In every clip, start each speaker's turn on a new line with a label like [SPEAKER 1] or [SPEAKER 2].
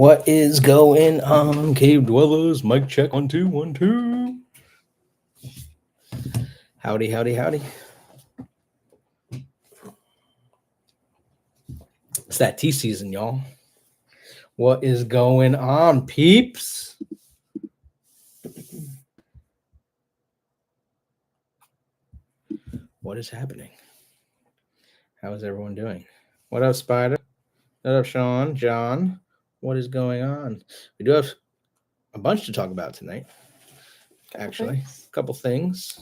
[SPEAKER 1] What is going on, cave dwellers? Mic check 1 2 1 2. Howdy, howdy, howdy. It's that tea season, y'all. What is going on, peeps? What is happening? How is everyone doing? What up, Spider? What up, Sean? John? What is going on? We do have a bunch to talk about tonight. Actually, a couple things.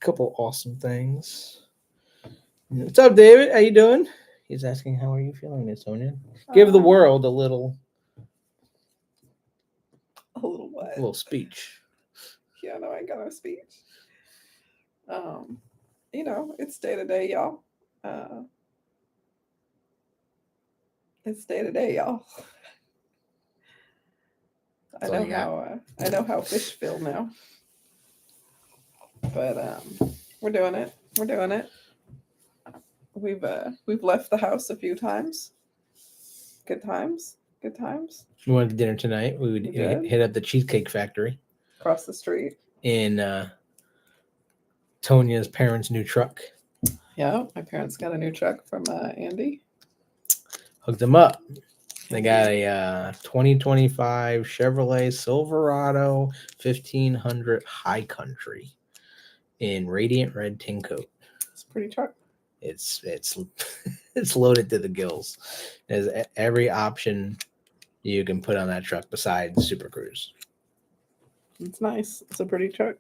[SPEAKER 1] Couple awesome things. What's up, David? How you doing? He's asking, how are you feeling, Miss Sonia? Give the world a little
[SPEAKER 2] what?
[SPEAKER 1] A little speech.
[SPEAKER 2] Yeah, no, I ain't got no speech. It's day to day, y'all. It's day to day, y'all. I know how fish feel now. But we're doing it. We've left the house a few times. Good times.
[SPEAKER 1] We went to dinner tonight. We would hit up the Cheesecake Factory
[SPEAKER 2] across the street
[SPEAKER 1] in Tonia's parents' new truck.
[SPEAKER 2] Yeah, my parents got a new truck from Andy.
[SPEAKER 1] Hooked them up. They got a 2025 Chevrolet Silverado 1500 High Country in radiant red tin coat.
[SPEAKER 2] It's a pretty truck.
[SPEAKER 1] It's it's loaded to the gills. There's every option you can put on that truck besides Super Cruise.
[SPEAKER 2] It's nice. It's a pretty truck.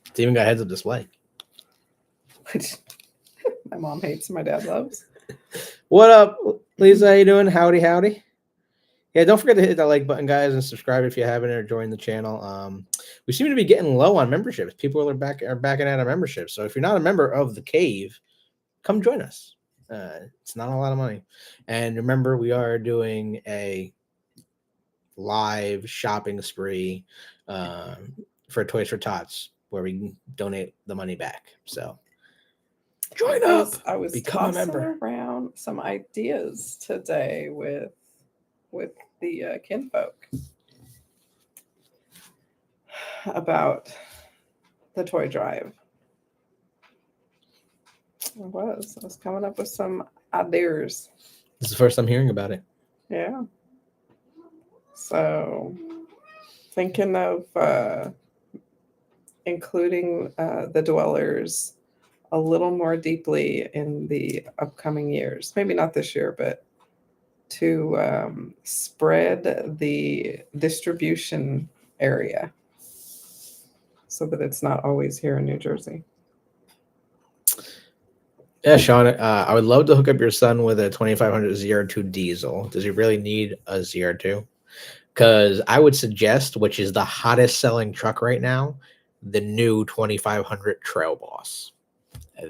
[SPEAKER 1] It's even got heads-up display.
[SPEAKER 2] Which my mom hates and my dad loves.
[SPEAKER 1] What up, Lisa? How you doing? Howdy. Yeah, don't forget to hit that like button, guys, and subscribe if you haven't or join the channel. We seem to be getting low on memberships. People are backing out of memberships. So if you're not a member of the cave, come join us. It's not a lot of money. And remember, we are doing a live shopping spree for Toys for Tots where we can donate the money back. So join up.
[SPEAKER 2] I was
[SPEAKER 1] become a member.
[SPEAKER 2] Around some ideas today with the kinfolk about the toy drive. I was coming up with some ideas.
[SPEAKER 1] This is the first time hearing about it.
[SPEAKER 2] Yeah. So thinking of including the dwellers a little more deeply in the upcoming years. Maybe not this year, but to spread the distribution area so that it's not always here in New Jersey.
[SPEAKER 1] Yeah, Sean, I would love to hook up your son with a 2500 ZR2 diesel. Does he really need a ZR2? Because I would suggest, which is the hottest selling truck right now, the new 2500 Trail Boss.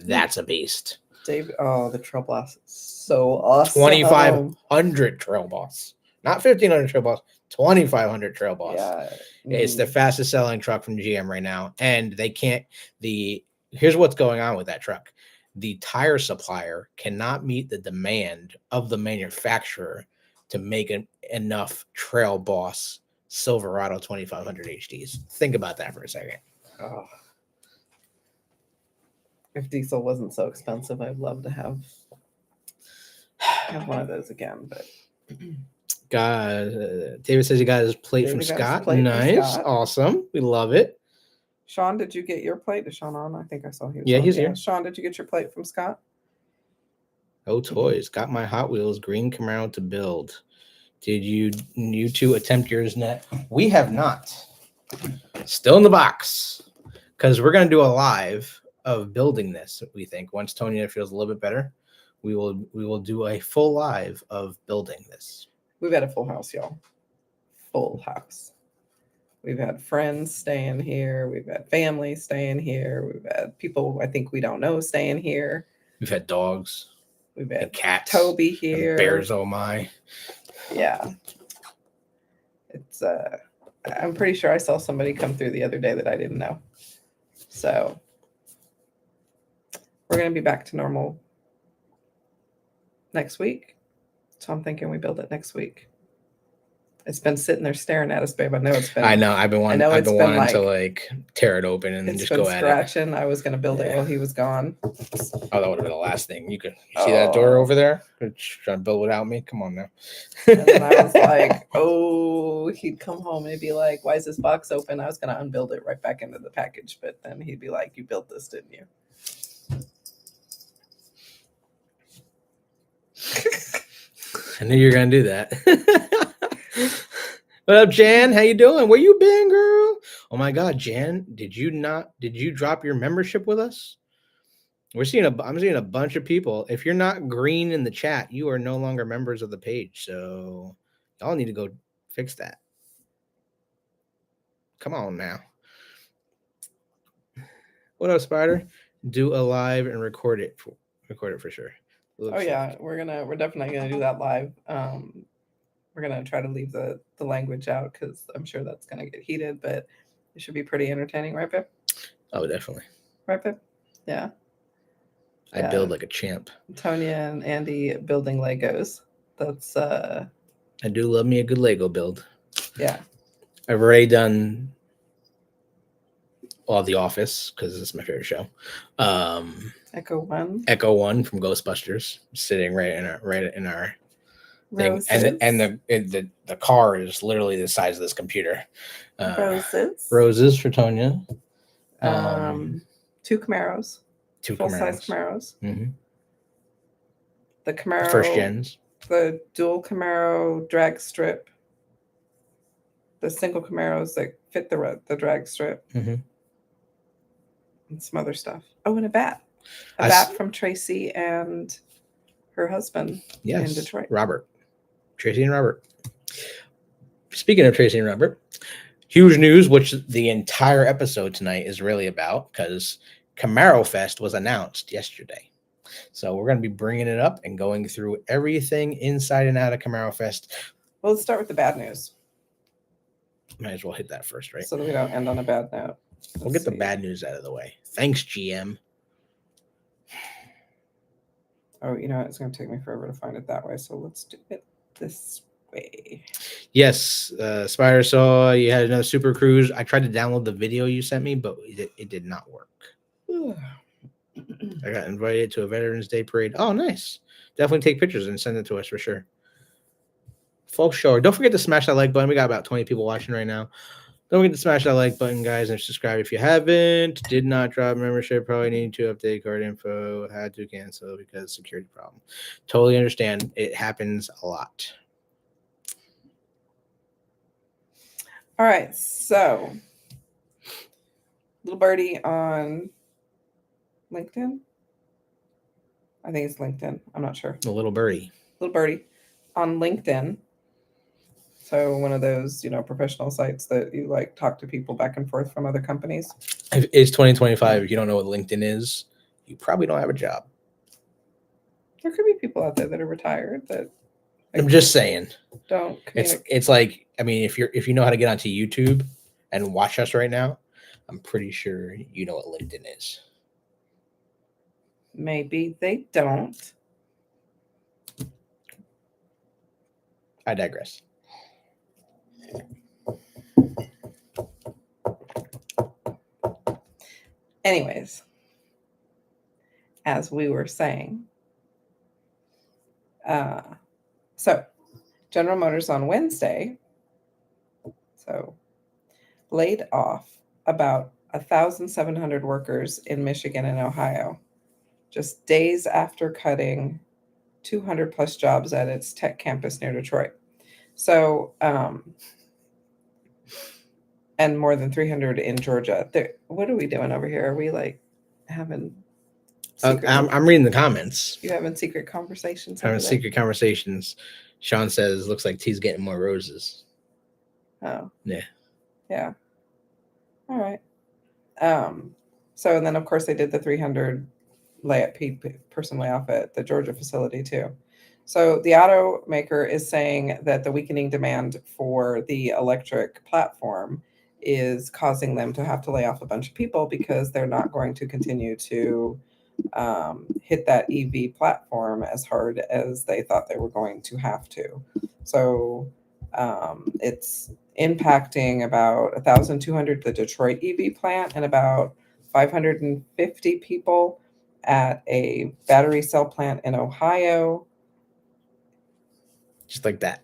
[SPEAKER 1] That's a beast.
[SPEAKER 2] David, the Trail Boss is so awesome.
[SPEAKER 1] 2500 Trail Boss. Not 1500 Trail Boss, 2500 Trail Boss.
[SPEAKER 2] Yeah.
[SPEAKER 1] It's the fastest selling truck from GM right now. And here's what's going on with that truck. The tire supplier cannot meet the demand of the manufacturer to make enough Trail Boss Silverado 2500 HDs. Think about that for a second.
[SPEAKER 2] Oh. If diesel wasn't so expensive, I'd love to have one of those again. But
[SPEAKER 1] David says he got his plate from Scott. Nice. Awesome. We love it.
[SPEAKER 2] Sean, did you get your plate? Is Sean on? I think I saw he was on.
[SPEAKER 1] Yeah, he's here.
[SPEAKER 2] Sean, did you get your plate from Scott?
[SPEAKER 1] Oh, toys. Got my Hot Wheels green Camaro to build. Did you two attempt yours net? We have not. Still in the box. Because we're going to do a live of building this, we think. Once Tonya feels a little bit better, we will do a full live of building this.
[SPEAKER 2] We've had a full house, y'all. Full house. We've had friends staying here. We've had family staying here. We've had people I think we don't know staying here.
[SPEAKER 1] We've had dogs.
[SPEAKER 2] We've had
[SPEAKER 1] cats.
[SPEAKER 2] Toby here.
[SPEAKER 1] Bears, oh my.
[SPEAKER 2] Yeah. It's I'm pretty sure I saw somebody come through the other day that I didn't know. So we're going to be back to normal next week. So I'm thinking we build it next week. It's been sitting there staring at us, babe. I know it's been.
[SPEAKER 1] I know. I've been wanting. I've been
[SPEAKER 2] been
[SPEAKER 1] wanting to like tear it open and
[SPEAKER 2] it's
[SPEAKER 1] just
[SPEAKER 2] been
[SPEAKER 1] go at it.
[SPEAKER 2] scratching. I was gonna build it while he was gone.
[SPEAKER 1] Oh, that would have been the last thing. You see that door over there? Trying to build without me? Come on now.
[SPEAKER 2] And then I was like, oh, he'd come home and he'd be like, why is this box open? I was gonna unbuild it right back into the package, but then he'd be like, you built this, didn't you?
[SPEAKER 1] I knew you were gonna do that. What up, Jan? How you doing? Where you been, girl? Oh my God, Jan, did you drop your membership with us? I'm seeing a bunch of people. If you're not green in the chat, you are no longer members of the page. So y'all need to go fix that. Come on now. What up, Spider? Do a live and record it for sure.
[SPEAKER 2] Oh yeah, we're definitely gonna do that live. We're gonna try to leave the language out because I'm sure that's gonna get heated, but it should be pretty entertaining, right, babe?
[SPEAKER 1] Oh, definitely.
[SPEAKER 2] Right, babe? Yeah.
[SPEAKER 1] I build like a champ.
[SPEAKER 2] Tonya and Andy building Legos. That's
[SPEAKER 1] I do love me a good Lego build.
[SPEAKER 2] Yeah.
[SPEAKER 1] I've already done The Office because it's my favorite show.
[SPEAKER 2] Echo One
[SPEAKER 1] from Ghostbusters, sitting right in our thing,
[SPEAKER 2] Roses.
[SPEAKER 1] and the car is literally the size of this computer.
[SPEAKER 2] Roses
[SPEAKER 1] for Tonya.
[SPEAKER 2] 2 Camaros. Full-size Camaros.
[SPEAKER 1] Mm-hmm.
[SPEAKER 2] The Camaro.
[SPEAKER 1] The first gens.
[SPEAKER 2] The dual Camaro drag strip. The single Camaros that fit the drag strip.
[SPEAKER 1] Mm-hmm.
[SPEAKER 2] And some other stuff. Oh, and a bat. A bat from Tracy and her husband in Detroit.
[SPEAKER 1] Robert. Tracy and Robert. Speaking of Tracy and Robert, huge news, which the entire episode tonight is really about, because Camarofest was announced yesterday. So we're going to be bringing it up and going through everything inside and out of Camarofest.
[SPEAKER 2] Well, let's start with the bad news.
[SPEAKER 1] Might as well hit that first, right?
[SPEAKER 2] So that we don't end on a bad note.
[SPEAKER 1] We'll get the bad news out of the way. Thanks, GM.
[SPEAKER 2] Oh, you know what? It's going to take me forever to find it that way. So let's do it this way.
[SPEAKER 1] Yes, Spider saw you had another Super Cruise. I tried to download the video you sent me, but it did not work. I got invited to a Veterans Day parade. Oh, nice. Definitely take pictures and send it to us for sure. Folks, sure. Don't forget to smash that like button. We got about 20 people watching right now. Don't forget to smash that like button, guys, and subscribe if you haven't. Did not drop membership. Probably need to update card info. Had to cancel because of security problem. Totally understand. It happens a lot.
[SPEAKER 2] All right. So, little birdie on LinkedIn. I think it's LinkedIn. I'm not sure.
[SPEAKER 1] A little birdie.
[SPEAKER 2] Little birdie on LinkedIn. So one of those, professional sites that you like talk to people back and forth from other companies.
[SPEAKER 1] It's 2025. If you don't know what LinkedIn is, you probably don't have a job.
[SPEAKER 2] There could be people out there that are retired that.
[SPEAKER 1] I'm just saying.
[SPEAKER 2] Don't.
[SPEAKER 1] It's like, I mean, if you know how to get onto YouTube and watch us right now, I'm pretty sure you know what LinkedIn is.
[SPEAKER 2] Maybe they don't.
[SPEAKER 1] I digress.
[SPEAKER 2] Anyways, as we were saying, so General Motors on Wednesday, laid off about 1,700 workers in Michigan and Ohio, just days after cutting 200 plus jobs at its tech campus near Detroit. So, and more than 300 in Georgia. What are we doing over here? Are we like having?
[SPEAKER 1] I'm reading the comments.
[SPEAKER 2] You having secret conversations?
[SPEAKER 1] Having secret conversations. Sean says, "Looks like T's getting more roses."
[SPEAKER 2] Oh.
[SPEAKER 1] Yeah.
[SPEAKER 2] Yeah. All right. So, and then of course they did the 300 person layoff at the Georgia facility too. So the automaker is saying that the weakening demand for the electric platform is causing them to have to lay off a bunch of people because they're not going to continue to hit that EV platform as hard as they thought they were going to have to. So It's impacting about 1,200 the Detroit EV plant and about 550 people at a battery cell plant in Ohio.
[SPEAKER 1] Just like that.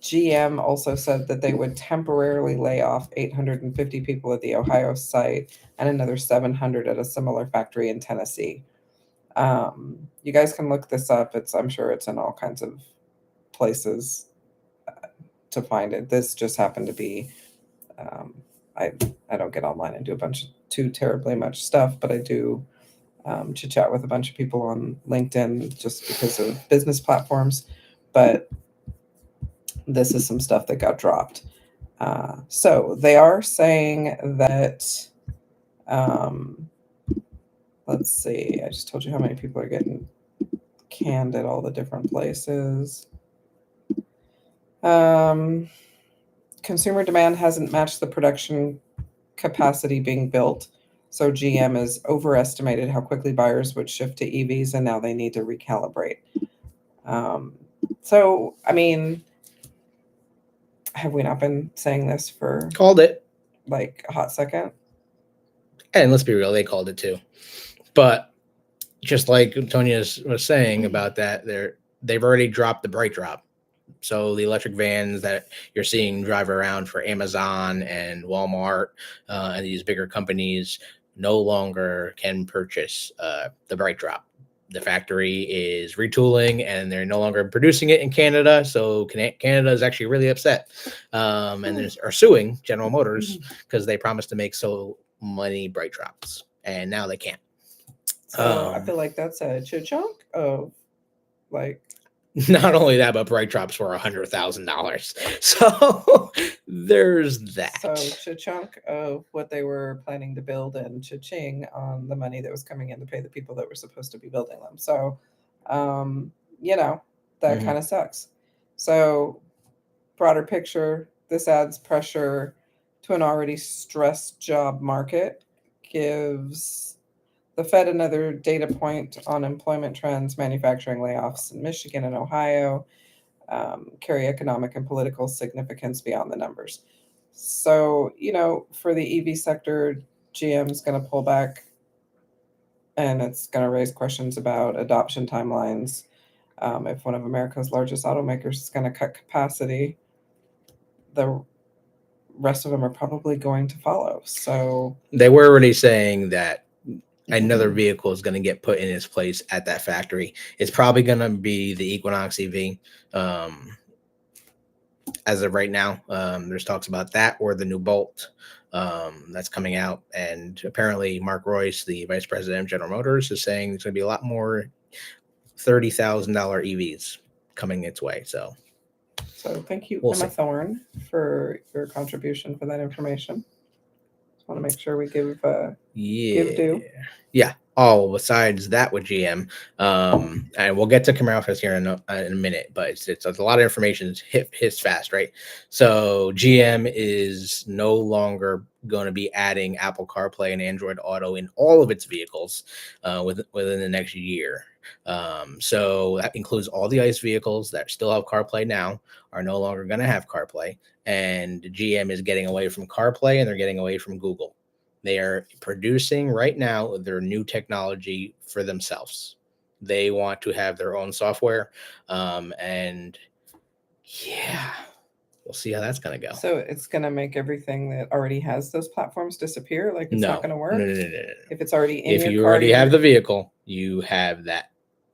[SPEAKER 2] GM also said that they would temporarily lay off 850 people at the Ohio site and another 700 at a similar factory in Tennessee. You guys can look this up. I'm sure it's in all kinds of places to find it. This just happened to be, I don't get online and do too terribly much stuff, but I do chit chat with a bunch of people on LinkedIn just because of business platforms. But this is some stuff that got dropped. So they are saying that, let's see, I just told you how many people are getting canned at all the different places. Consumer demand hasn't matched the production capacity being built. So GM has overestimated how quickly buyers would shift to EVs, and now they need to recalibrate. So, I mean, have we not been saying this for
[SPEAKER 1] Called it.
[SPEAKER 2] like a hot second?
[SPEAKER 1] And let's be real, they called it too. But just like Tonya was saying about that, they've already dropped the bright drop. So the electric vans that you're seeing drive around for Amazon and Walmart and these bigger companies no longer can purchase the bright drop. The factory is retooling and they're no longer producing it in Canada. So Canada is actually really upset and are suing General Motors because they promised to make so many bright drops and now they can't.
[SPEAKER 2] So I feel like that's a chunk of like.
[SPEAKER 1] Not only that, but bright drops were $100,000. So there's that.
[SPEAKER 2] So chunk of what they were planning to build and cha-ching on the money that was coming in to pay the people that were supposed to be building them. So, that kind of sucks. So broader picture, this adds pressure to an already stressed job market, gives the Fed another data point on employment trends, manufacturing layoffs in Michigan and Ohio, carry economic and political significance beyond the numbers. So, for the EV sector, GM is going to pull back and it's going to raise questions about adoption timelines. If one of America's largest automakers is going to cut capacity, the rest of them are probably going to follow. So
[SPEAKER 1] they were already saying that another vehicle is going to get put in its place at that factory. It's probably going to be the Equinox EV. As of right now, there's talks about that or the new Bolt that's coming out. And apparently Mark Royce, the vice president of General Motors, is saying there's going to be a lot more $30,000 EVs coming its way. So
[SPEAKER 2] thank you, Emma Thorne, for your contribution for that information. Want to make sure we give due.
[SPEAKER 1] Yeah. Oh, besides that with GM, and we'll get to Camarofest here in a minute, but it's a lot of information hits fast, right? So GM is no longer going to be adding Apple CarPlay and Android Auto in all of its vehicles within the next year. So that includes all the ICE vehicles that still have CarPlay now are no longer going to have CarPlay, and GM is getting away from CarPlay and they're getting away from Google. They are producing right now their new technology for themselves. They want to have their own software. And yeah, we'll see how that's going to go.
[SPEAKER 2] So it's going to make everything that already has those platforms disappear? Like it's not going to work? No. If it's already in your car.
[SPEAKER 1] If you already have the vehicle, you have that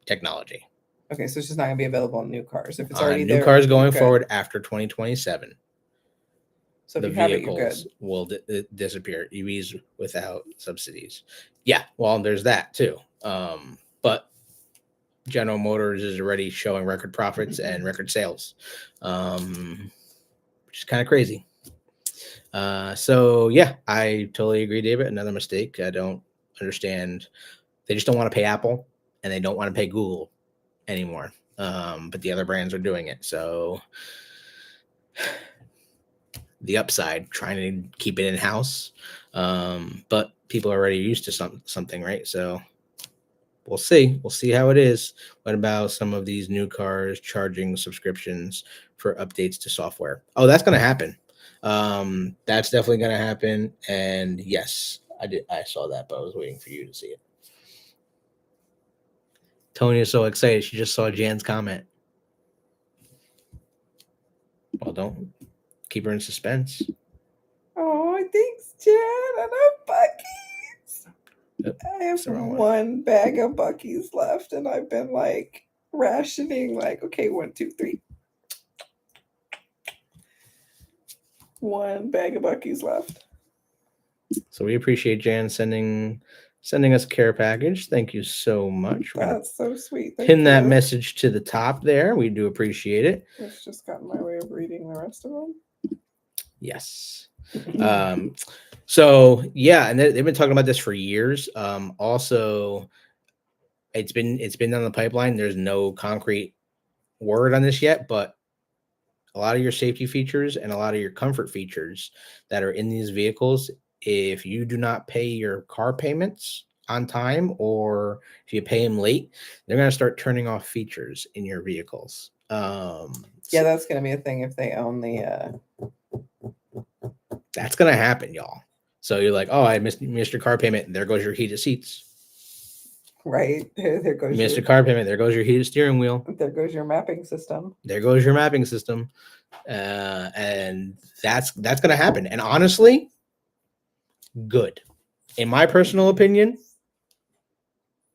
[SPEAKER 1] technology.
[SPEAKER 2] Okay, so it's just not going to be available on new cars. If it's already
[SPEAKER 1] new cars going forward after 2027.
[SPEAKER 2] So if
[SPEAKER 1] the
[SPEAKER 2] you have vehicles
[SPEAKER 1] it, will disappear. EVs without subsidies. Yeah, well, there's that too. But General Motors is already showing record profits and record sales, which is kind of crazy. So yeah, I totally agree, David. Another mistake. I don't understand. They just don't want to pay Apple and they don't want to pay Google anymore. But the other brands are doing it. So the upside, trying to keep it in-house. But people are already used to something, right? So we'll see. We'll see how it is. What about some of these new cars charging subscriptions for updates to software? Oh, that's going to happen. That's definitely going to happen. And yes, I saw that, but I was waiting for you to see it. Tony is so excited. She just saw Jan's comment. Well, don't keep her in suspense.
[SPEAKER 2] Oh, thanks, Jan. I love Buc-ee's.
[SPEAKER 1] Yep,
[SPEAKER 2] I have one bag of Buc-ee's left, and I've been like rationing, like, okay, 1, 2, 3. One bag of Buc-ee's left.
[SPEAKER 1] So we appreciate Jan sending us a care package. Thank you so much.
[SPEAKER 2] That's so sweet.
[SPEAKER 1] Pin that message to the top there. We do appreciate it.
[SPEAKER 2] It's just got in my way of reading the rest of them.
[SPEAKER 1] Yes. So yeah, and they've been talking about this for years. Also, it's been on the pipeline. There's no concrete word on this yet, but a lot of your safety features and a lot of your comfort features that are in these vehicles, if you do not pay your car payments on time, or if you pay them late, they're going to start turning off features in your vehicles.
[SPEAKER 2] Yeah, that's going to be a thing if they own the.
[SPEAKER 1] That's going to happen, y'all. So you're like, oh, I missed your car payment. There goes your heated seats.
[SPEAKER 2] Right. There goes
[SPEAKER 1] you missed your car payment. There goes your heated steering wheel.
[SPEAKER 2] There goes your mapping system.
[SPEAKER 1] There goes your mapping system. And that's going to happen. And honestly, good. In my personal opinion,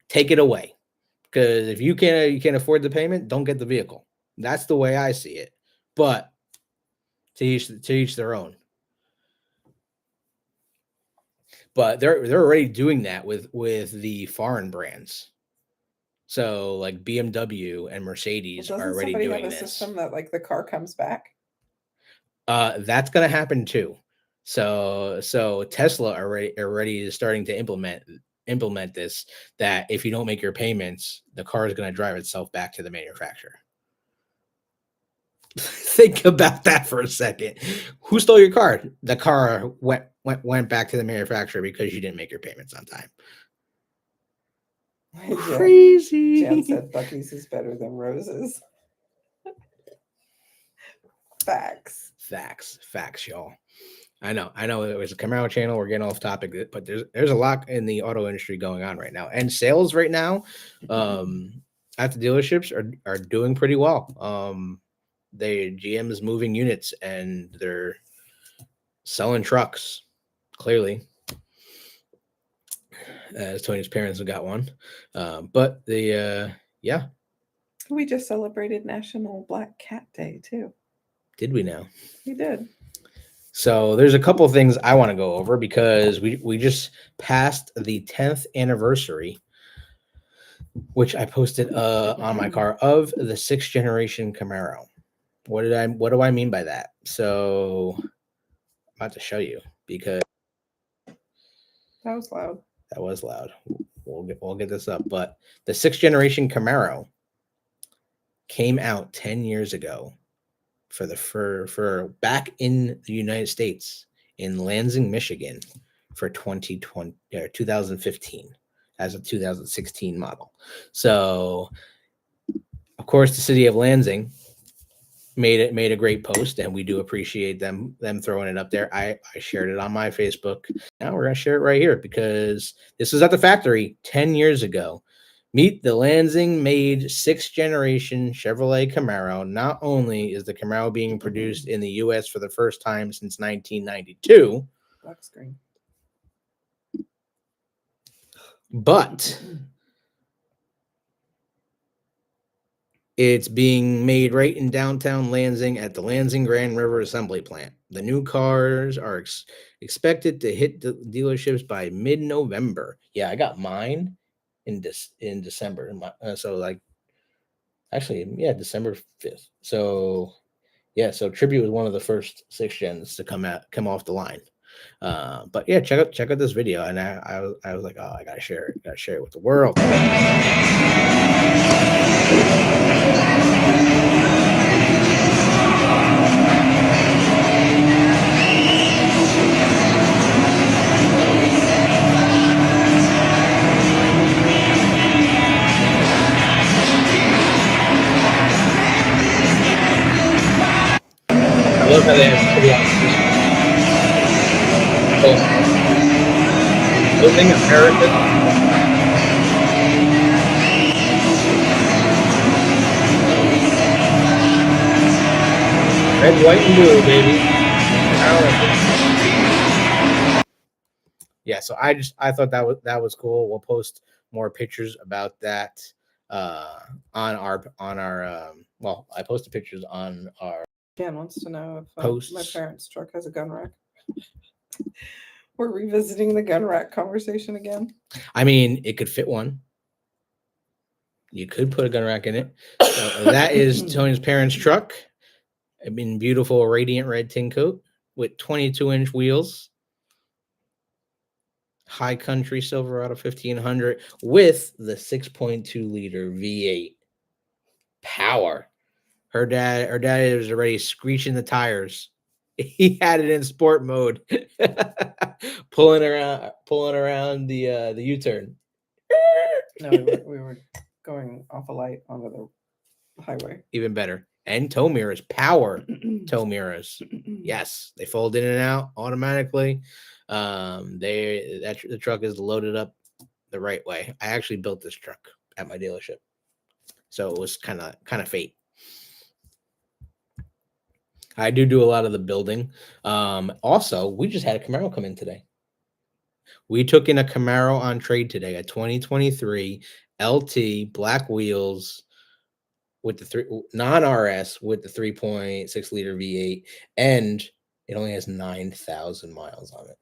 [SPEAKER 1] take it away. Because if you can't afford the payment, don't get the vehicle. That's the way I see it. But to each their own. But they're already doing that with the foreign brands. So like BMW and Mercedes are already doing this.
[SPEAKER 2] System that like the car comes back.
[SPEAKER 1] That's gonna happen too. So Tesla already is starting to implement this, that if you don't make your payments, the car is going to drive itself back to the manufacturer. Think about that for a second. Who stole your car? The car went back to the manufacturer because you didn't make your payments on time. Crazy.
[SPEAKER 2] Jan said Buc-ee's is better than Rose's. Facts,
[SPEAKER 1] y'all. I know. It was a Camaro channel. We're getting off topic, but there's a lot in the auto industry going on right now, and sales right now at the dealerships are doing pretty well. GM is moving units and they're selling trucks. Clearly, as Tony's parents have got one, but yeah.
[SPEAKER 2] We just celebrated National Black Cat Day too.
[SPEAKER 1] Did we now?
[SPEAKER 2] We did.
[SPEAKER 1] So there's a couple of things I want to go over because we just passed the 10th anniversary, which I posted on my car, of the 6th generation Camaro. What do I mean by that? So I'm about to show you because
[SPEAKER 2] that was loud.
[SPEAKER 1] That was loud. We'll get this up, but the 6th generation Camaro came out 10 years ago for back in the United States in Lansing, Michigan for 2015 as a 2016 model. So of course the city of Lansing made a great post, and we do appreciate them throwing it up there. I shared it on my Facebook. Now we're gonna share it right here because this was at the factory 10 years ago. Meet the Lansing-made 6th generation Chevrolet Camaro. Not only is the Camaro being produced in the U.S. for the first time since 1992,
[SPEAKER 2] black screen,
[SPEAKER 1] but it's being made right in downtown Lansing at the Lansing Grand River Assembly Plant. The new cars are expected to hit the dealerships by mid-November. Yeah, I got mine in December. So like, actually, yeah, December 5th. So yeah, so Tribute was one of the first 6th gens to come off the line. But yeah, check out this video, and I was like, oh, I gotta share it with the world. love how they have pretty building America. Red, white, and blue, baby. Yeah, so I thought that was cool. We'll post more pictures about that on our well, I posted pictures on our
[SPEAKER 2] Jan wants to know if
[SPEAKER 1] posts.
[SPEAKER 2] my parents' truck has a gun rack. We're revisiting the gun rack conversation again.
[SPEAKER 1] I mean, it could fit one. You could put a gun rack in it. So that is Tony's parents' truck. I mean, beautiful radiant red tint coat with 22-inch wheels. High Country Silverado 1500 with the 6.2 liter V8 power. Her dad is already screeching the tires. He had it in sport mode, pulling around the U-turn.
[SPEAKER 2] No, we were going off a light onto the highway.
[SPEAKER 1] Even better. And tow mirrors, power tow mirrors. Yes, they fold in and out automatically. The truck is loaded up the right way. I actually built this truck at my dealership, so it was kind of fate. I do a lot of the building. Also, we just had a Camaro come in today. We took in a Camaro on trade today, a 2023 LT black wheels with the non-RS with the 3.6 liter V8, and it only has 9,000 miles on it.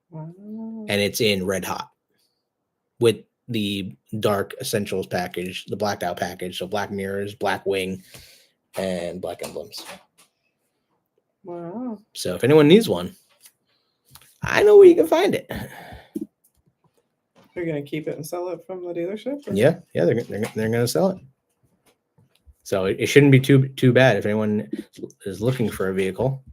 [SPEAKER 2] Wow.
[SPEAKER 1] And it's in red hot with the dark essentials package, the blacked out package. So black mirrors, black wing, and black emblems.
[SPEAKER 2] Wow.
[SPEAKER 1] So if anyone needs one, I know where you can find it.
[SPEAKER 2] You're gonna keep it and sell it from the dealership? Or?
[SPEAKER 1] Yeah, they're gonna sell it. So it shouldn't be too bad if anyone is looking for a vehicle.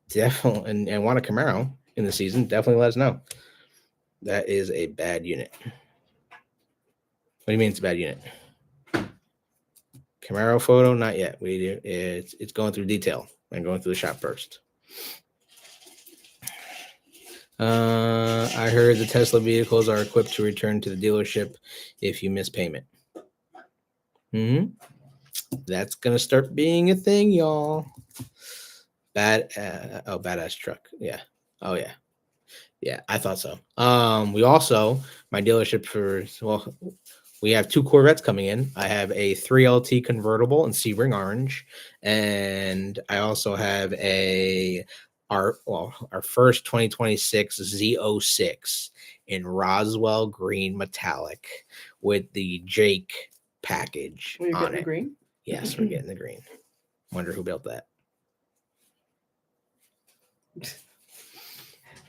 [SPEAKER 1] Definitely, and want a Camaro in the season, definitely let us know. That is a bad unit. What do you mean it's a bad unit? Camaro photo, not yet. It's going through detail and going through the shop first. I heard the Tesla vehicles are equipped to return to the dealership if you miss payment. That's gonna start being a thing, y'all. Badass truck. Yeah. Oh yeah. Yeah, I thought so. We also, my dealership we have 2 Corvettes coming in. I have a 3LT convertible in Sebring orange, and I also have our first 2026 Z06 in Roswell green metallic with the Jake package
[SPEAKER 2] Will you
[SPEAKER 1] on
[SPEAKER 2] get the
[SPEAKER 1] it.
[SPEAKER 2] green?
[SPEAKER 1] Yes, we're getting the green. Wonder who built that.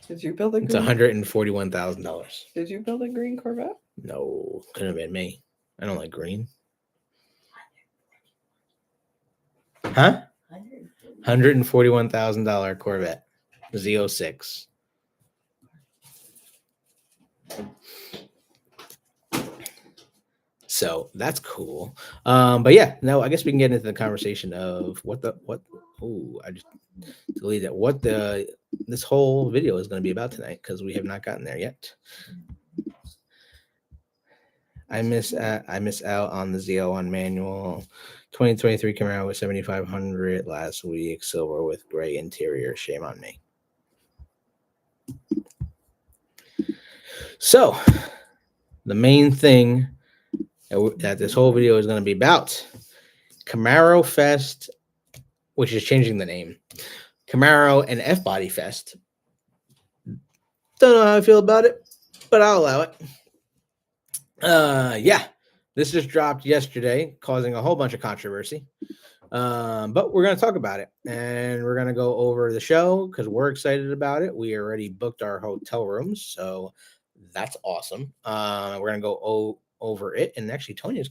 [SPEAKER 2] Did you build a green?
[SPEAKER 1] It's $141,000.
[SPEAKER 2] Did you build a green Corvette?
[SPEAKER 1] No, couldn't have been me. I don't like green. Huh? $141,000 Corvette Z06. So that's cool. But yeah, no, I guess we can get into the conversation of I just deleted it. What this whole video is going to be about tonight, because we have not gotten there yet. I miss out on the Z01 manual 2023 Camaro with 7,500 last week, silver with gray interior. Shame on me. So the main thing that this whole video is going to be about, Camarofest, which is changing the name, Camaro and F-Body Fest. Don't know how I feel about it, but I'll allow it. Yeah, this just dropped yesterday, causing a whole bunch of controversy. But we're going to talk about it, and we're going to go over the show because we're excited about it. We already booked our hotel rooms, so that's awesome. We're going to go over it, and actually Tony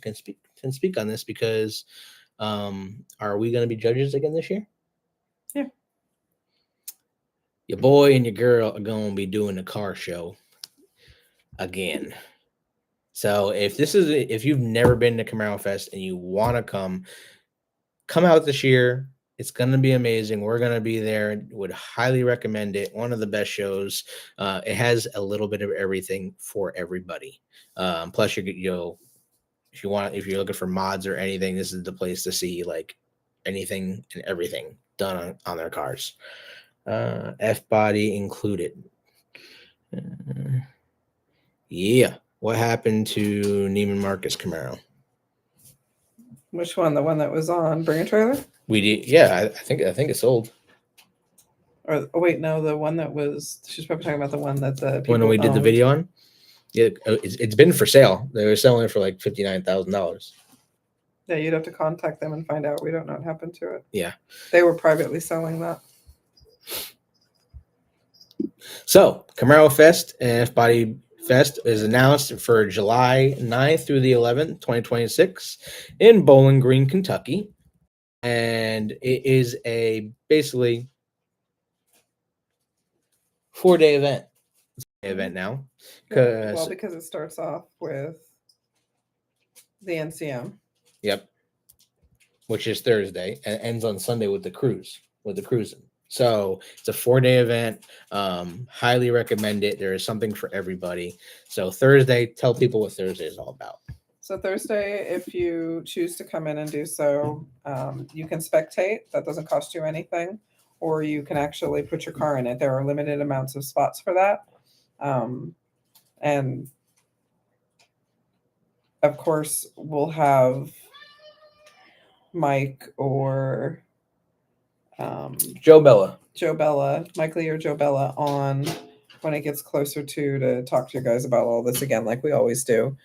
[SPEAKER 1] can speak on this because are we going to be judges again this year?
[SPEAKER 2] Yeah.
[SPEAKER 1] Your boy and your girl are going to be doing the car show again. So if you've never been to Camarofest and you want to come out this year, It's going to be amazing. We're going to be there. Would highly recommend it. One of the best shows. It has a little bit of everything for everybody. Plus, you'll if you're looking for mods or anything, this is the place to see like anything and everything done on their cars. F-Body included. Yeah. What happened to Neiman Marcus Camaro?
[SPEAKER 2] Which one? The one that was on Bring a Trailer?
[SPEAKER 1] We did. Yeah, I think it sold.
[SPEAKER 2] Or wait, no, the one that was. She's probably talking about the one that the people
[SPEAKER 1] When we did the
[SPEAKER 2] owned.
[SPEAKER 1] video on. Yeah, it's been for sale. They were selling it for like $59,000.
[SPEAKER 2] Yeah, you'd have to contact them and find out. We don't know what happened to it.
[SPEAKER 1] Yeah.
[SPEAKER 2] They were privately selling that.
[SPEAKER 1] So, Camaro Fest and F-Body Fest is announced for July 9th through the 11th, 2026 in Bowling Green, Kentucky. And it is a basically 4-day event. It's an event now.
[SPEAKER 2] Well, because it starts off with the NCM.
[SPEAKER 1] Yep. Which is Thursday and ends on Sunday with the cruising. So it's a 4-day event. Highly recommend it. There is something for everybody. So Thursday, tell people what Thursday is all about.
[SPEAKER 2] So Thursday, if you choose to come in and do so, you can spectate. That doesn't cost you anything. Or you can actually put your car in it. There are limited amounts of spots for that. And of course, we'll have Mike or
[SPEAKER 1] Joe Bella,
[SPEAKER 2] Mike Lee or Joe Bella on when it gets closer to talk to you guys about all this again, like we always do.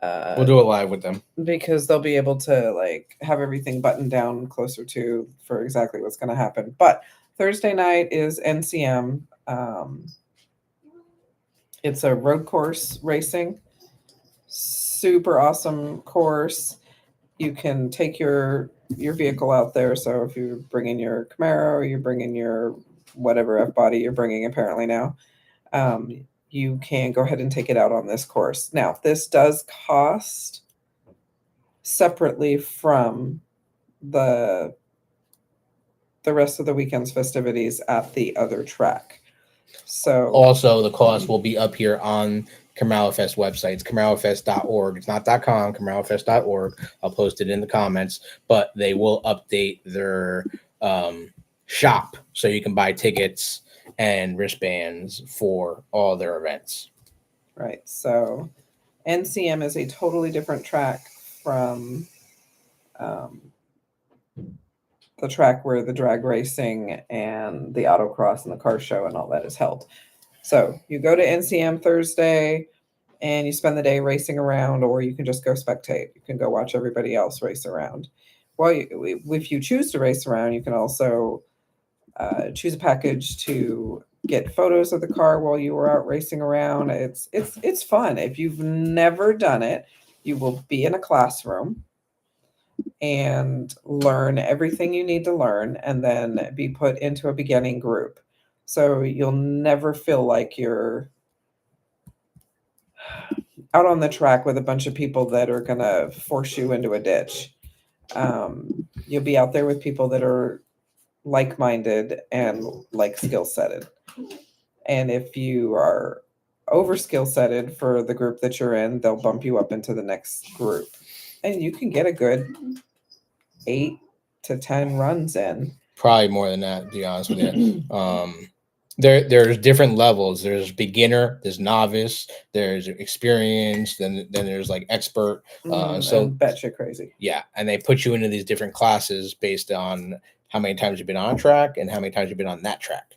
[SPEAKER 1] We'll do it live with them
[SPEAKER 2] because they'll be able to like have everything buttoned down closer to for exactly what's going to happen. But Thursday night is NCM. It's a road course racing, super awesome course. You can take your vehicle out there. So if you bring in your Camaro or you're bringing your whatever F-Body you're bringing apparently now, you can go ahead and take it out on this course. Now, this does cost separately from the rest of the weekend's festivities at the other track. So
[SPEAKER 1] also the cost will be up here on Camarofest website. It's camarofest.org. It's not .com, camarofest.org. I'll post it in the comments, but they will update their shop so you can buy tickets and wristbands for all their events.
[SPEAKER 2] Right. So NCM is a totally different track from the track where the drag racing and the autocross and the car show and all that is held. So you go to NCM Thursday and you spend the day racing around, or you can just go spectate. You can go watch everybody else race around. Well, if you choose to race around, you can also choose a package to get photos of the car while you were out racing around. It's fun. If you've never done it, you will be in a classroom and learn everything you need to learn and then be put into a beginning group. So you'll never feel like you're out on the track with a bunch of people that are going to force you into a ditch. You'll be out there with people that are like-minded and like skill-setted. And if you are over skill-setted for the group that you're in, they'll bump you up into the next group. And you can get a good 8 to 10 runs in.
[SPEAKER 1] Probably more than that, to be honest with you. There's different levels. There's beginner, there's novice, there's experienced, then there's like expert. So
[SPEAKER 2] batshit crazy.
[SPEAKER 1] Yeah, and they put you into these different classes based on how many times you've been on track and how many times you've been on that track.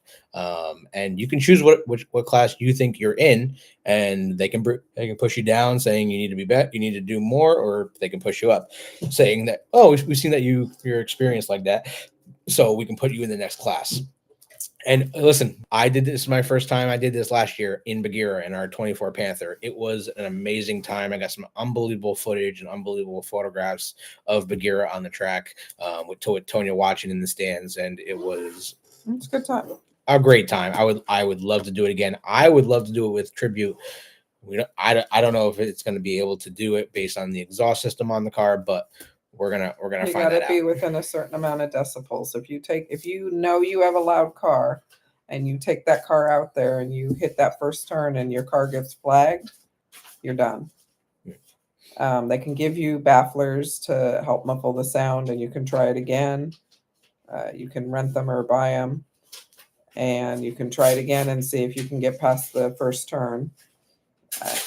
[SPEAKER 1] And you can choose what class you think you're in, and they can push you down, saying you need to be better, you need to do more, or they can push you up, saying that we've seen that you're experienced like that, so we can put you in the next class. And listen, I did this my first time. I did this last year in Bagheera in our 24 Panther. It was an amazing time. I got some unbelievable footage and unbelievable photographs of Bagheera on the track with Tonya watching in the stands, and it's
[SPEAKER 2] a good time.
[SPEAKER 1] A great time. I would love to do it again. I would love to do it with Tribute. I don't know if it's going to be able to do it based on the exhaust system on the car, but we're gonna
[SPEAKER 2] You
[SPEAKER 1] find
[SPEAKER 2] gotta
[SPEAKER 1] that
[SPEAKER 2] be
[SPEAKER 1] out.
[SPEAKER 2] within a certain amount of decibels. If you know you have a loud car and you take that car out there and you hit that first turn and your car gets flagged, you're done. They can give you bafflers to help muffle the sound, and you can try it again. You can rent them or buy them, and you can try it again and see if you can get past the first turn.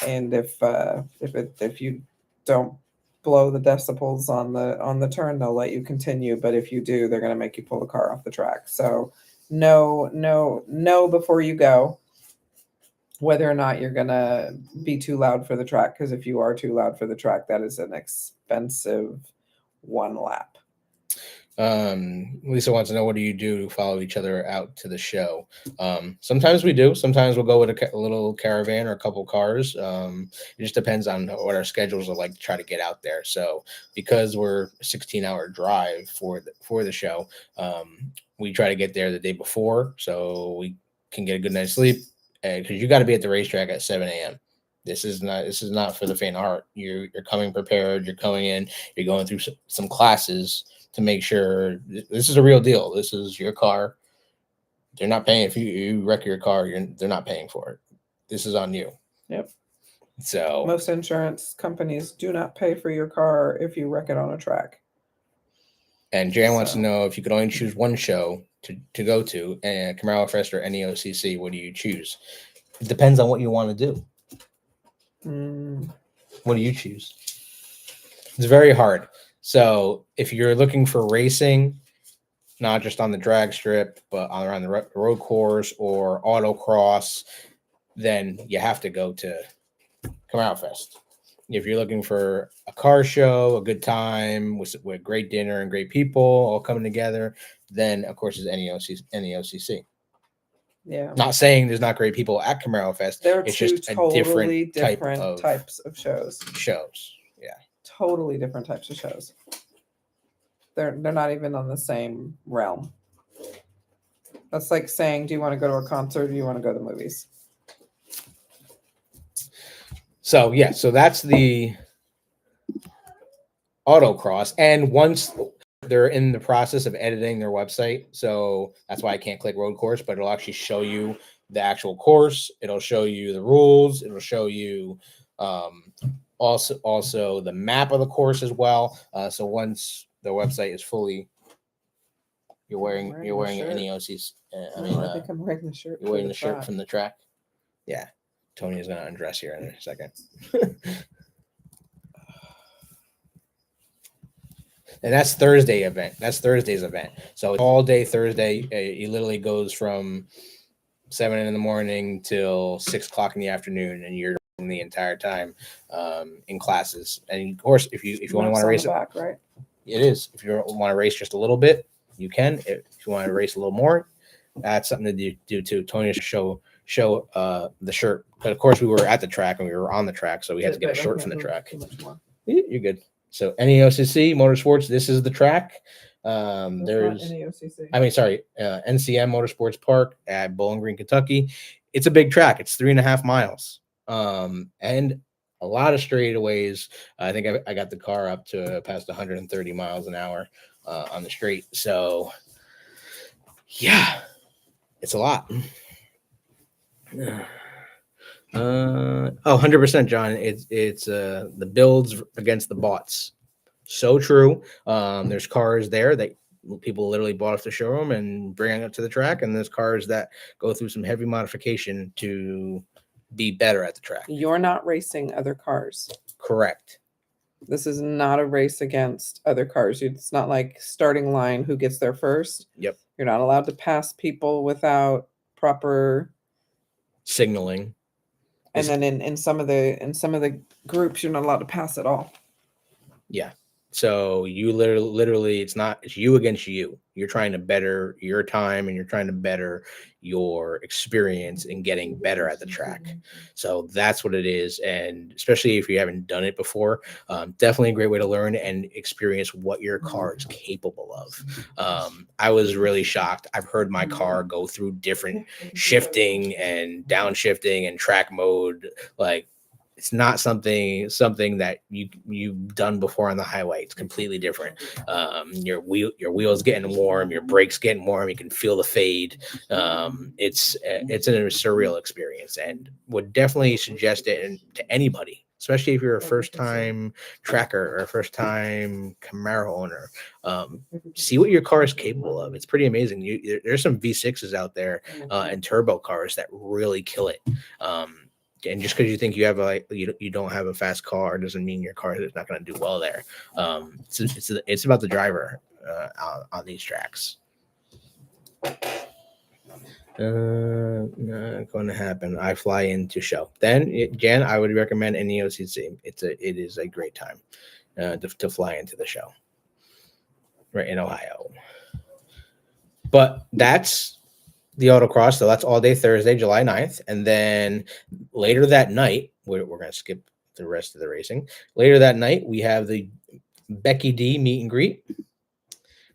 [SPEAKER 2] And if you don't blow the decibels on the turn, they'll let you continue. But if you do, they're going to make you pull the car off the track. So know before you go whether or not you're going to be too loud for the track. Because if you are too loud for the track, that is an expensive one lap.
[SPEAKER 1] Lisa wants to know, what do you do to follow each other out to the show? Sometimes we do. Sometimes we'll go with a little caravan or a couple cars. It just depends on what our schedules are like to try to get out there. So because we're a 16-hour drive for the show, we try to get there the day before so we can get a good night's sleep. Because you got to be at the racetrack at 7 a.m. This is not for the faint of heart. You're coming prepared. You're coming in. You're going through some classes to make sure this is a real deal. This is your car. They're not paying. If you wreck your car, they're not paying for it. This is on you.
[SPEAKER 2] Yep.
[SPEAKER 1] So
[SPEAKER 2] most insurance companies do not pay for your car if you wreck it on a track.
[SPEAKER 1] And Jan wants to know, if you could only choose one show to go to, Camarofest or NEOCC, what do you choose? It depends on what you want to do. What do you choose? It's very hard. So if you're looking for racing, not just on the drag strip, but around the road course or autocross, then you have to go to Camarofest. If you're looking for a car show, a good time with great dinner and great people all coming together, then of course it's NEOCC.
[SPEAKER 2] Yeah.
[SPEAKER 1] Not saying there's not great people at Camarofest.
[SPEAKER 2] It's just totally different types of shows.
[SPEAKER 1] Yeah.
[SPEAKER 2] Totally different types of shows. They're not even on the same realm. That's like saying, do you want to go to a concert or do you want to go to the movies?
[SPEAKER 1] So yeah, so that's the autocross. And once they're in the process of editing their website, so that's why I can't click road course, but it'll actually show you the actual course. It'll show you the rules. It'll show you also the map of the course as well. So once the website is fully, you're wearing an NEOCC.
[SPEAKER 2] I think I'm wearing the shirt.
[SPEAKER 1] You're wearing the shirt from the track. Yeah, Tony is going to undress here in a second. And that's Thursday's event. So it's all day Thursday. It literally goes from 7 in the morning till 6 o'clock in the afternoon, and you're the entire time in classes. And of course, if you only want to race
[SPEAKER 2] back, right?
[SPEAKER 1] It is. If you want to race just a little bit, you can. If you want to race a little more, that's something to do too. Tony show the shirt. But of course, we were at the track and we were on the track, so we had to get a shirt from the track. You're good. So NEOCC Motorsports, this is the track. There's NEOCC. NCM Motorsports Park at Bowling Green, Kentucky. It's a big track. It's 3.5 miles. And a lot of straightaways. I think I got the car up to past 130 miles an hour on the straight. So yeah, it's a lot. 100%, John. It's the builds against the bots. So true. There's cars there that people literally bought off the showroom and bring it to the track, and there's cars that go through some heavy modification to be better at the track.
[SPEAKER 2] You're not racing other cars.
[SPEAKER 1] Correct.
[SPEAKER 2] This is not a race against other cars. It's not like starting line, who gets there first.
[SPEAKER 1] Yep.
[SPEAKER 2] You're not allowed to pass people without proper
[SPEAKER 1] signaling.
[SPEAKER 2] And then in some of the groups, you're not allowed to pass at all.
[SPEAKER 1] Yeah. So you literally, it's you against you. You're trying to better your time and you're trying to better your experience in getting better at the track. So that's what it is. And especially if you haven't done it before, definitely a great way to learn and experience what your car is capable of. I was really shocked. I've heard my car go through different shifting and downshifting and track mode, like it's not something that you've done before on the highway. It's completely different. Your wheels getting warm, your brakes getting warm. You can feel the fade. It's a surreal experience, and would definitely suggest it to anybody, especially if you're a first time tracker or a first time Camaro owner. See what your car is capable of. It's pretty amazing. There's some V6s out there and turbo cars that really kill it. And just because you think you have you don't have a fast car doesn't mean your car is not going to do well there. It's about the driver on these tracks. Not going to happen. I fly into show. Then, Jan, I would recommend NEOCC. It is a great time to fly into the show right in Ohio. But that's the Autocross, so that's all day Thursday, July 9th. And then later that night, we're going to skip the rest of the racing. Later that night, we have the BeckyD meet and greet,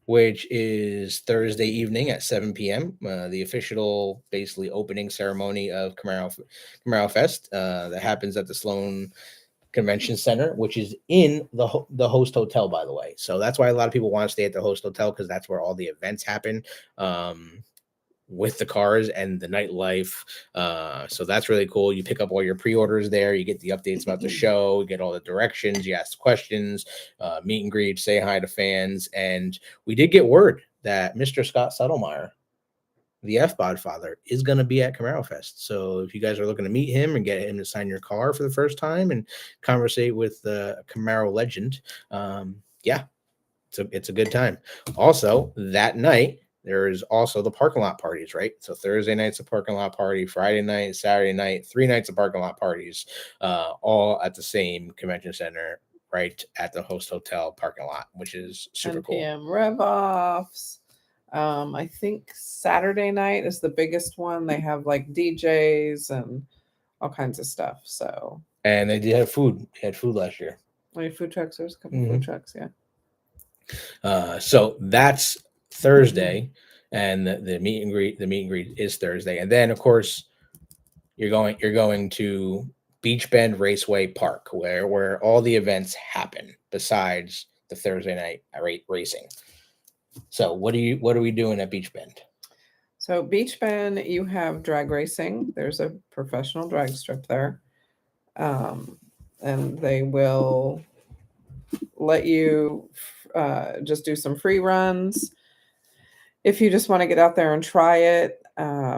[SPEAKER 1] which is Thursday evening at 7 p.m. The official, basically, opening ceremony of Camarofest that happens at the Sloan Convention Center, which is in the host hotel, by the way. So that's why a lot of people want to stay at the host hotel, because that's where all the events happen. With the cars and the nightlife. So that's really cool. You pick up all your pre-orders there. You get the updates about the show, you get all the directions, you ask questions, meet and greet, say hi to fans. And we did get word that Mr. Scott Suttlemeyer, the F-Bod father, is going to be at Camarofest. So if you guys are looking to meet him and get him to sign your car for the first time and conversate with the Camaro legend, it's a good time. Also, that night, there is also the parking lot parties, right? So Thursday night's a parking lot party, Friday night, Saturday night, 3 nights of parking lot parties, all at the same convention center, right at the host hotel parking lot, which is super cool.
[SPEAKER 2] 10 p.m. Rev-Offs. I think Saturday night is the biggest one. They have like DJs and all kinds of stuff. So, and
[SPEAKER 1] they did have food. They had food last year.
[SPEAKER 2] Food trucks. There's a couple food trucks, yeah.
[SPEAKER 1] So that's Thursday, and the meet and greet is Thursday. And then, of course, you're going to Beech Bend Raceway Park, where all the events happen besides the Thursday night racing. So what are we doing at Beech Bend?
[SPEAKER 2] So Beech Bend, you have drag racing. There's a professional drag strip there, and they will let you just do some free runs. If you just want to get out there and try it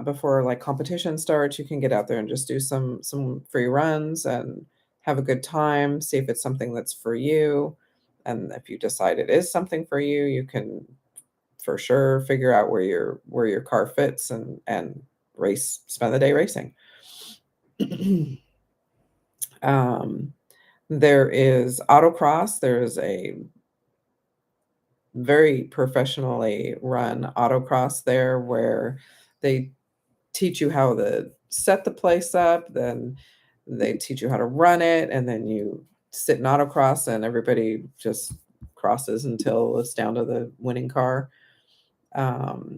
[SPEAKER 2] before like competition starts, you can get out there and just do some free runs and have a good time, see if it's something that's for you. And if you decide it is something for you, you can for sure figure out where your car fits and spend the day racing. There is Autocross. There is a very professionally run Autocross there, where they teach you how to set the place up, then they teach you how to run it, and then you sit in Autocross and everybody just crosses until it's down to the winning car.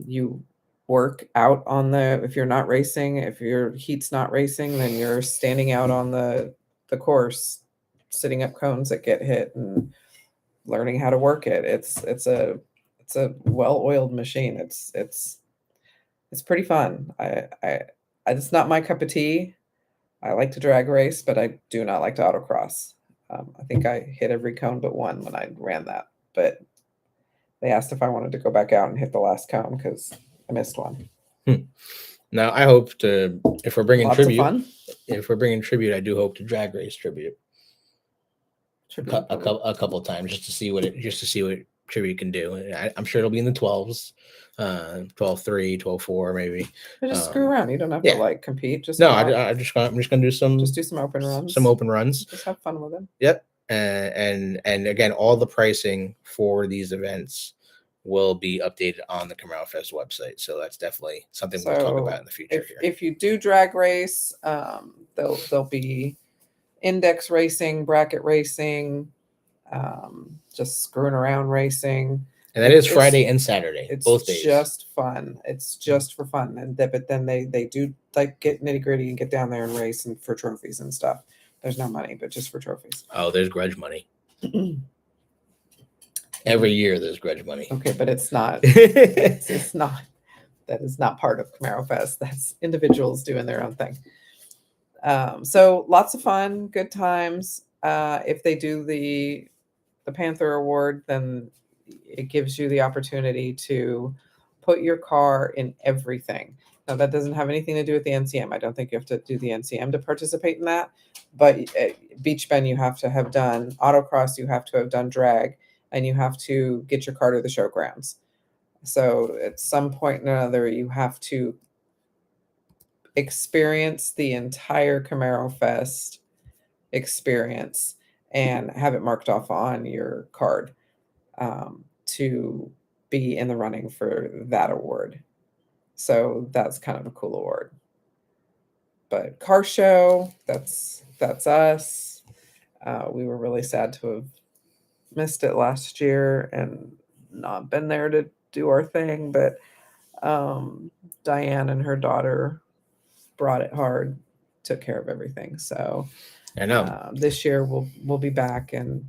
[SPEAKER 2] You work out on if you're not racing, if your heat's not racing, then you're standing out on the course, sitting up cones that get hit and learning how to work it. It's a well-oiled machine. It's pretty fun. It's not my cup of tea. I like to drag race, but I do not like to autocross. I think I hit every cone but one when I ran that. But they asked if I wanted to go back out and hit the last cone because I missed one.
[SPEAKER 1] Now I hope to, if we're bringing tribute, I do hope to drag race tribute. A couple of times just to see what tribute can do. I'm sure it'll be in the 12s, 12-3, 12-4 maybe.
[SPEAKER 2] But just screw around. You don't have to like compete.
[SPEAKER 1] I'm just gonna do some
[SPEAKER 2] open runs.
[SPEAKER 1] Some open runs.
[SPEAKER 2] Just have fun with them.
[SPEAKER 1] Yep. And again, all the pricing for these events will be updated on the Camarofest website. So that's definitely something we'll talk about in the future.
[SPEAKER 2] If you do drag race, there'll be index racing, bracket racing, just screwing around racing.
[SPEAKER 1] And that is Friday and Saturday, both days.
[SPEAKER 2] It's just fun. It's just for fun. But then they do like get nitty gritty and get down there and race and for trophies and stuff. There's no money, but just for trophies.
[SPEAKER 1] Oh, there's grudge money. Every year there's grudge money.
[SPEAKER 2] Okay, but it's not. It's not. That is not part of Camarofest. That's individuals doing their own thing. So lots of fun, good times. If they do the Panther Award, then it gives you the opportunity to put your car in everything. Now, that doesn't have anything to do with the NCM. I don't think you have to do the NCM to participate in that. But at Beech Bend, you have to have done Autocross, you have to have done drag, and you have to get your car to the showgrounds. So at some point or another, you have to experience the entire Camarofest experience and have it marked off on your card to be in the running for that award. So that's kind of a cool award. But car show, that's us. We were really sad to have missed it last year and not been there to do our thing, but Diane and her daughter brought it hard, took care of everything. So
[SPEAKER 1] I know
[SPEAKER 2] this year we'll be back, and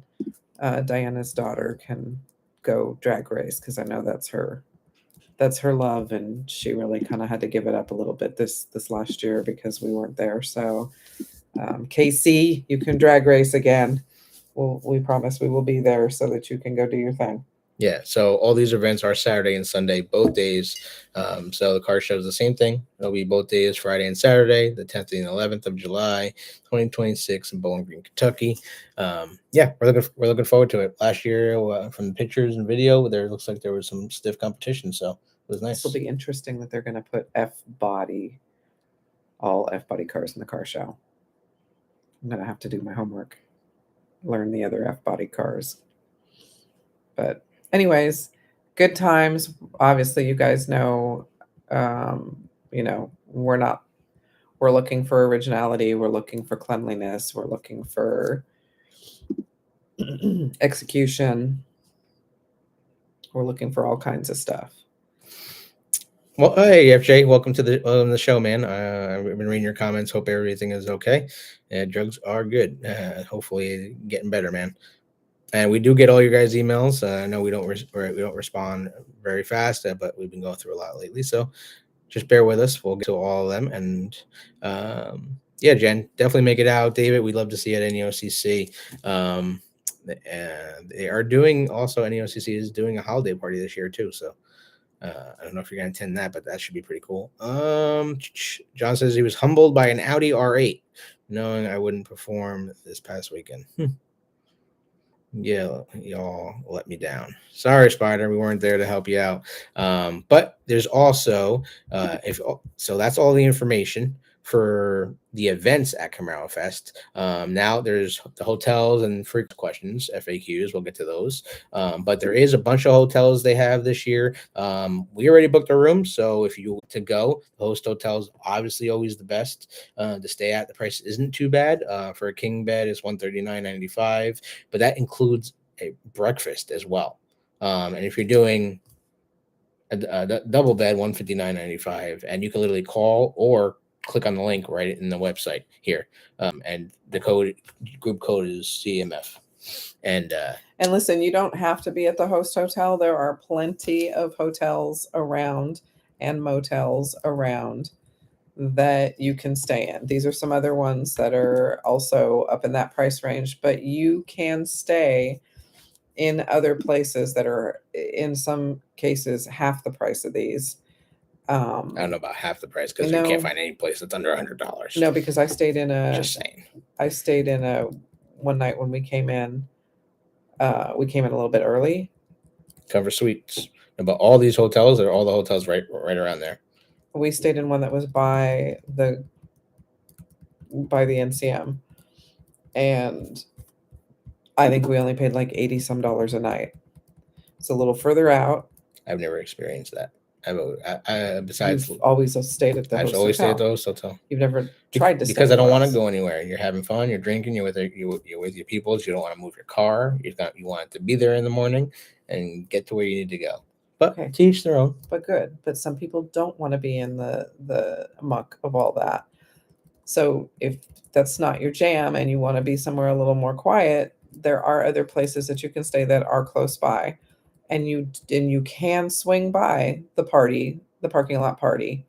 [SPEAKER 2] Diana's daughter can go drag race because I know that's her love, and she really kind of had to give it up a little bit this last year because we weren't there. So KC, you can drag race again. We promise we will be there so that you can go do your thing.
[SPEAKER 1] Yeah, so all these events are Saturday and Sunday, both days. So the car show is the same thing. It'll be both days, Friday and Saturday, the 10th and 11th of July, 2026 in Bowling Green, Kentucky. Yeah, we're looking forward to it. Last year, from the pictures and video, there looks like there was some stiff competition, so it was nice.
[SPEAKER 2] This will be interesting that they're going to put all F-Body cars in the car show. I'm going to have to do my homework, learn the other F-Body cars. But anyways, good times. Obviously, you guys know, we're looking for originality. We're looking for cleanliness. We're looking for execution. We're looking for all kinds of stuff.
[SPEAKER 1] Well, hey, FJ, welcome to the show, man. I've been reading your comments. Hope everything is okay. Drugs are good. Hopefully getting better, man. And we do get all your guys' emails. I know we don't respond very fast, but we've been going through a lot lately. So just bear with us. We'll get to all of them. And yeah, Jen, definitely make it out. David, we'd love to see you at NEOCC. And they are doing also, NEOCC is doing a holiday party this year too. So I don't know if you're going to attend that, but that should be pretty cool. John says he was humbled by an Audi R8, knowing I wouldn't perform this past weekend. Yeah, y'all let me down. Sorry, Spider, we weren't there to help you out. But there's also, so that's all the information for the events at Camarofest. Now there's the hotels and free questions, FAQs. We'll get to those. But there is a bunch of hotels they have this year. We already booked our rooms, so if you to go, the host hotels obviously always the best to stay at. The price isn't too bad. For a king bed, it's $139.95, but that includes a breakfast as well. And if you're doing a double bed, $159.95, and you can literally call or click on the link right in the website here, and the group code is CMF. And
[SPEAKER 2] listen, you don't have to be at the host hotel. There are plenty of hotels around and motels around that you can stay in. These are some other ones that are also up in that price range, but you can stay in other places that are in some cases half the price of these.
[SPEAKER 1] I don't know about half the price because you can't find any place that's under $100.
[SPEAKER 2] No, because I stayed in
[SPEAKER 1] just saying.
[SPEAKER 2] I stayed in a one night when we came in. We came in a little bit early.
[SPEAKER 1] Cover suites, but all these hotels are all the hotels right around there.
[SPEAKER 2] We stayed in one that was by the NCM, and I think we only paid like $80 some a night. It's a little further out.
[SPEAKER 1] I've never experienced that. Besides,
[SPEAKER 2] you've always stayed at the host hotel. I've always stayed at the host hotel. You've never tried to stay
[SPEAKER 1] because I don't want to go anywhere. You're having fun. You're drinking. You're with your peoples. You don't want to move your car. You want it to be there in the morning and get to where you need to go. But to each their own.
[SPEAKER 2] But good. But some people don't want to be in the muck of all that. So if that's not your jam and you want to be somewhere a little more quiet, there are other places that you can stay that are close by, and you can swing by the parking lot party,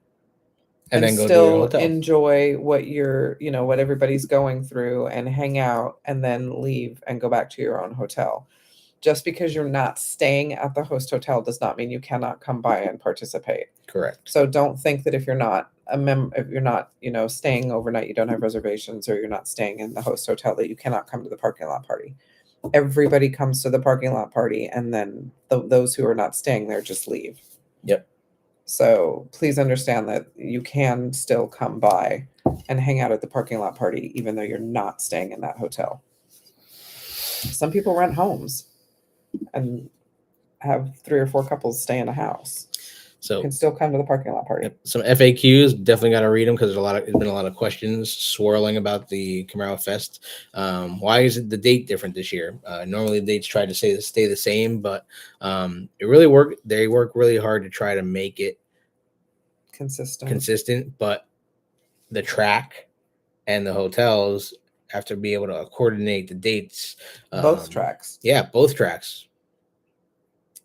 [SPEAKER 1] and then go to your
[SPEAKER 2] still
[SPEAKER 1] hotel.
[SPEAKER 2] enjoy what what everybody's going through and hang out, and then leave and go back to your own hotel. Just because you're not staying at the host hotel does not mean you cannot come by and participate.
[SPEAKER 1] Correct.
[SPEAKER 2] So don't think that if you're not if you're not, staying overnight, you don't have reservations, or you're not staying in the host hotel, that you cannot come to the parking lot party. Everybody comes to the parking lot party, and then those who are not staying there just leave.
[SPEAKER 1] Yep.
[SPEAKER 2] So please understand that you can still come by and hang out at the parking lot party, even though you're not staying in that hotel. Some people rent homes and have 3 or 4 couples stay in a house.
[SPEAKER 1] So
[SPEAKER 2] you can still come to the parking lot party.
[SPEAKER 1] Some FAQs, definitely got to read them, because there's been a lot of questions swirling about the Camaro Fest. Why is the date different this year? Normally the dates try to stay the same, but it really work. They work really hard to try to make it consistent, but the track and the hotels have to be able to coordinate the dates.
[SPEAKER 2] Both tracks.
[SPEAKER 1] Yeah, both tracks.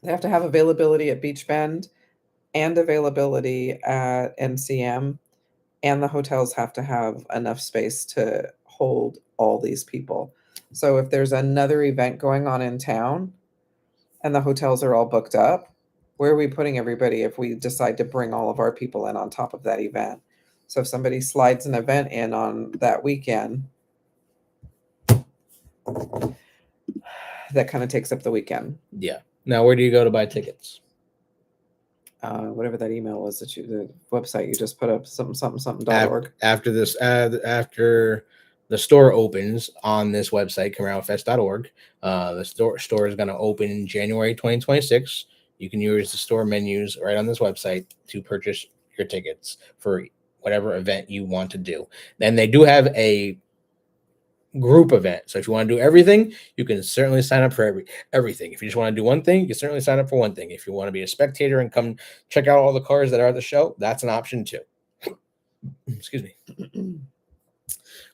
[SPEAKER 2] They have to have availability at Beech Bend and availability at NCM, and the hotels have to have enough space to hold all these people. So if there's another event going on in town and the hotels are all booked up, where are we putting everybody if we decide to bring all of our people in on top of that event? So if somebody slides an event in on that weekend, that kind of takes up the weekend.
[SPEAKER 1] Yeah. Now, where do you go to buy tickets?
[SPEAKER 2] Whatever that email was the website you just put up, something.org.
[SPEAKER 1] After the store opens on this website, camarofest.org, the store is going to open in January 2026. You can use the store menus right on this website to purchase your tickets for whatever event you want to do. And they do have a group event. So if you want to do everything, you can certainly sign up for everything. If you just want to do one thing, you can certainly sign up for one thing. If you want to be a spectator and come check out all the cars that are at the show, that's an option too. Excuse me.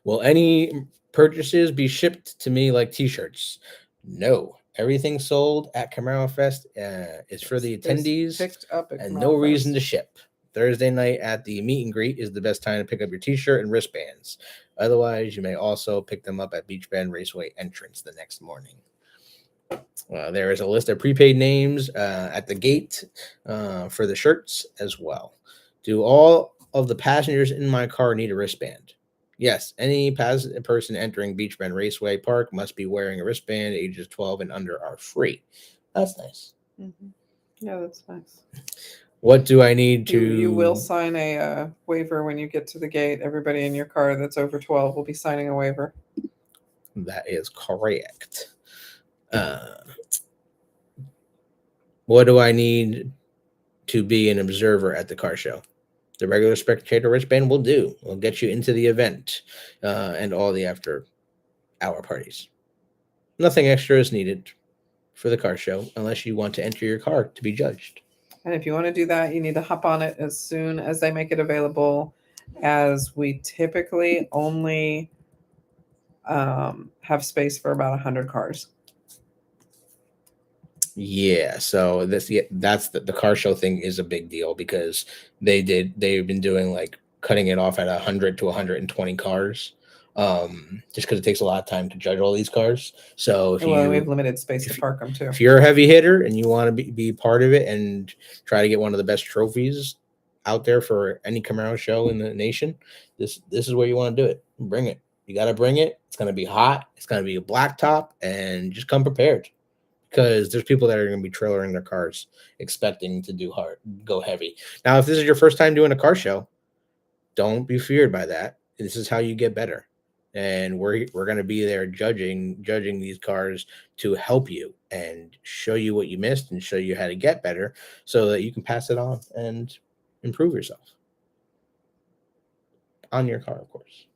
[SPEAKER 1] Will any purchases be shipped to me like t-shirts? No. Everything sold at Camaro Fest is for the attendees,
[SPEAKER 2] picked up at
[SPEAKER 1] and
[SPEAKER 2] Camaro
[SPEAKER 1] no
[SPEAKER 2] Fest.
[SPEAKER 1] reason to ship. Thursday night at the meet and greet is the best time to pick up your t-shirt and wristbands. Otherwise, you may also pick them up at Beech Bend Raceway entrance the next morning. There is a list of prepaid names at the gate for the shirts as well. Do all of the passengers in my car need a wristband? Yes, any person entering Beech Bend Raceway Park must be wearing a wristband. Ages 12 and under are free. That's nice.
[SPEAKER 2] Mm-hmm. Yeah, that's nice.
[SPEAKER 1] What do I need to...
[SPEAKER 2] You will sign a waiver when you get to the gate. Everybody in your car that's over 12 will be signing a waiver.
[SPEAKER 1] That is correct. What do I need to be an observer at the car show? The regular spectator wristband will do. We'll get you into the event and all the after-hour parties. Nothing extra is needed for the car show unless you want to enter your car to be judged.
[SPEAKER 2] And if you want to do that, you need to hop on it as soon as they make it available, as we typically only have space for about 100 cars.
[SPEAKER 1] Yeah, so that's the car show thing is a big deal, because they've been doing like cutting it off at 100 to 120 cars, just because it takes a lot of time to judge all these cars. So
[SPEAKER 2] we have limited space to park them too.
[SPEAKER 1] If you're a heavy hitter and you want to be part of it and try to get one of the best trophies out there for any Camaro show in the nation, this is where you want to do it. Bring it. You got to bring it. It's going to be hot. It's going to be a black top, and just come prepared, because there's people that are going to be trailering their cars expecting to go heavy. Now, if this is your first time doing a car show, don't be feared by that. This is how you get better. And we're going to be there judging these cars to help you and show you what you missed and show you how to get better, so that you can pass it on and improve yourself on your car, of course.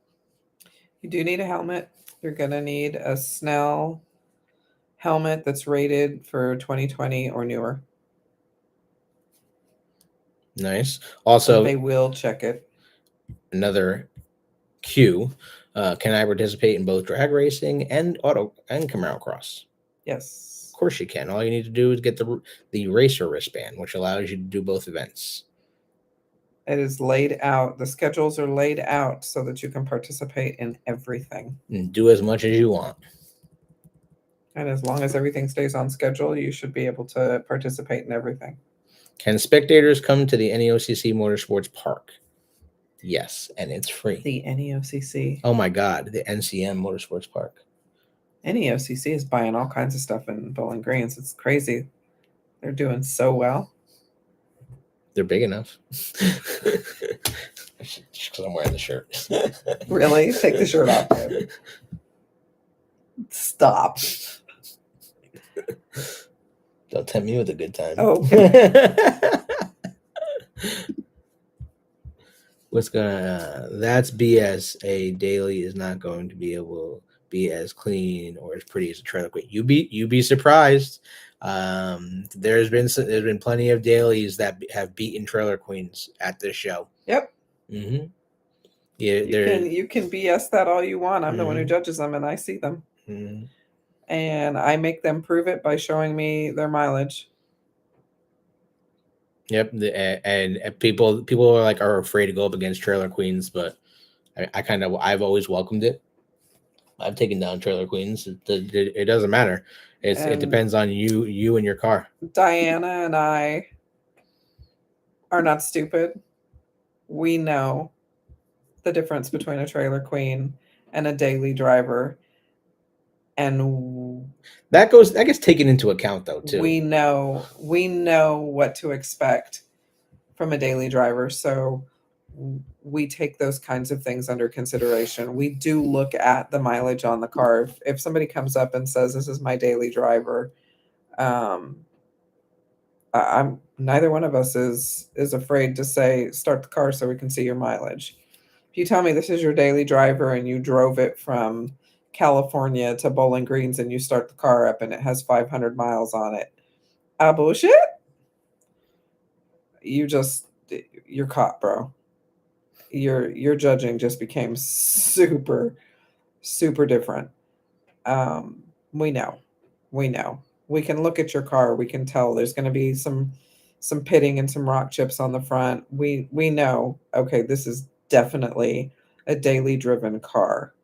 [SPEAKER 2] You do need a helmet. You're going to need a Snell helmet that's rated for 2020 or newer.
[SPEAKER 1] Nice. Also,
[SPEAKER 2] they will check it.
[SPEAKER 1] Another Q. Can I participate in both drag racing and auto and Camaro Cross?
[SPEAKER 2] Yes.
[SPEAKER 1] Of course you can. All you need to do is get the racer wristband, which allows you to do both events.
[SPEAKER 2] It is laid out. The schedules are laid out so that you can participate in everything.
[SPEAKER 1] And do as much as you want.
[SPEAKER 2] And as long as everything stays on schedule, you should be able to participate in everything.
[SPEAKER 1] Can spectators come to the NEOCC Motorsports Park? Yes, and it's free.
[SPEAKER 2] The NEOCC.
[SPEAKER 1] Oh my God, the NCM Motorsports Park.
[SPEAKER 2] NEOCC is buying all kinds of stuff in Bowling Greens. It's crazy. They're doing so well.
[SPEAKER 1] They're big enough. Just because I'm wearing the shirt.
[SPEAKER 2] Really? Take the shirt off, dude. Stop.
[SPEAKER 1] Don't tempt me with a good time.
[SPEAKER 2] Oh, okay.
[SPEAKER 1] That's BS. A daily is not going to be able to be as clean or as pretty as a trailer queen. You'd be surprised. There's been plenty of dailies that have beaten trailer queens at this show.
[SPEAKER 2] Yep.
[SPEAKER 1] Mm-hmm. Yeah,
[SPEAKER 2] you can BS that all you want. I'm the one who judges them, and I see them, and I make them prove it by showing me their mileage.
[SPEAKER 1] Yep, and people are afraid to go up against trailer queens, but I've always welcomed it. I've taken down trailer queens. It doesn't matter. It depends on you and your car.
[SPEAKER 2] Diana and I are not stupid. We know the difference between a trailer queen and a daily driver, and
[SPEAKER 1] that gets taken into account though too.
[SPEAKER 2] We know what to expect from a daily driver, so we take those kinds of things under consideration. We do look at the mileage on the car. If somebody comes up and says, "This is my daily driver," neither one of us is afraid to say, "Start the car so we can see your mileage." If you tell me this is your daily driver and you drove it from California to Bowling Greens and you start the car up and it has 500 miles on it, bullshit. You're caught, bro. Your judging just became super, super different. We know. We can look at your car. We can tell there's going to be some pitting and some rock chips on the front. We know, okay, this is definitely a daily driven car.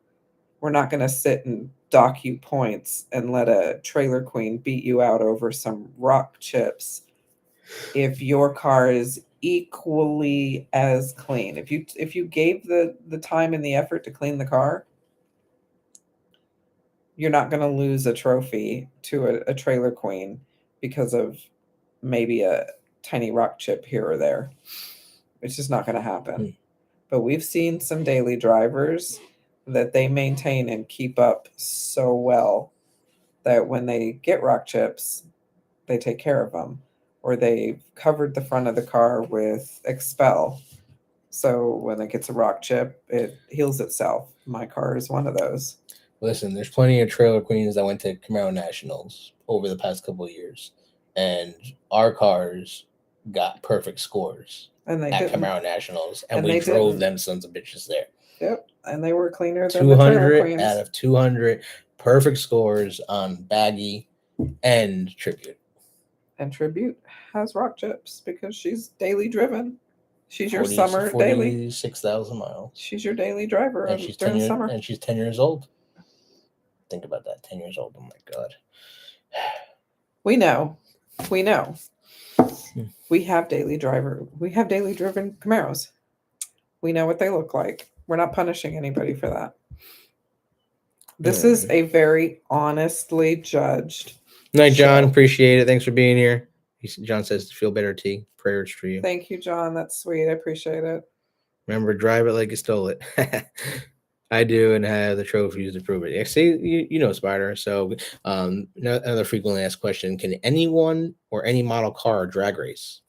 [SPEAKER 2] We're not going to sit and dock you points and let a trailer queen beat you out over some rock chips if your car is equally as clean. If you gave the time and the effort to clean the car, you're not going to lose a trophy to a trailer queen because of maybe a tiny rock chip here or there. It's just not going to happen. But we've seen some daily drivers that they maintain and keep up so well that when they get rock chips, they take care of them, or they've covered the front of the car with Expel. So when it gets a rock chip, it heals itself. My car is one of those.
[SPEAKER 1] Listen, there's plenty of trailer queens that went to Camaro Nationals over the past couple of years, and our cars got perfect scores at Camaro Nationals, and we drove them sons of bitches there.
[SPEAKER 2] Yep, and they were cleaner than the trailer queens.
[SPEAKER 1] 200 out of 200 perfect scores on Baggy and Tribute.
[SPEAKER 2] And Tribute has rock chips because she's daily driven. She's your summer daily.
[SPEAKER 1] 46,000 miles.
[SPEAKER 2] She's your daily driver during summer.
[SPEAKER 1] And she's 10 years old. Think about that, 10 years old. Oh my God.
[SPEAKER 2] We know. We have daily driven Camaros. We know what they look like. We're not punishing anybody for that. This is a very honestly judged
[SPEAKER 1] night, John. Appreciate it. Thanks for being here. John says, feel better, T. Prayers for you.
[SPEAKER 2] Thank you, John. That's sweet. I appreciate it.
[SPEAKER 1] Remember, drive it like you stole it. I do, and have the trophies to prove it. Yeah, see, you know, Spider. So another frequently asked question: can anyone or any model car drag race?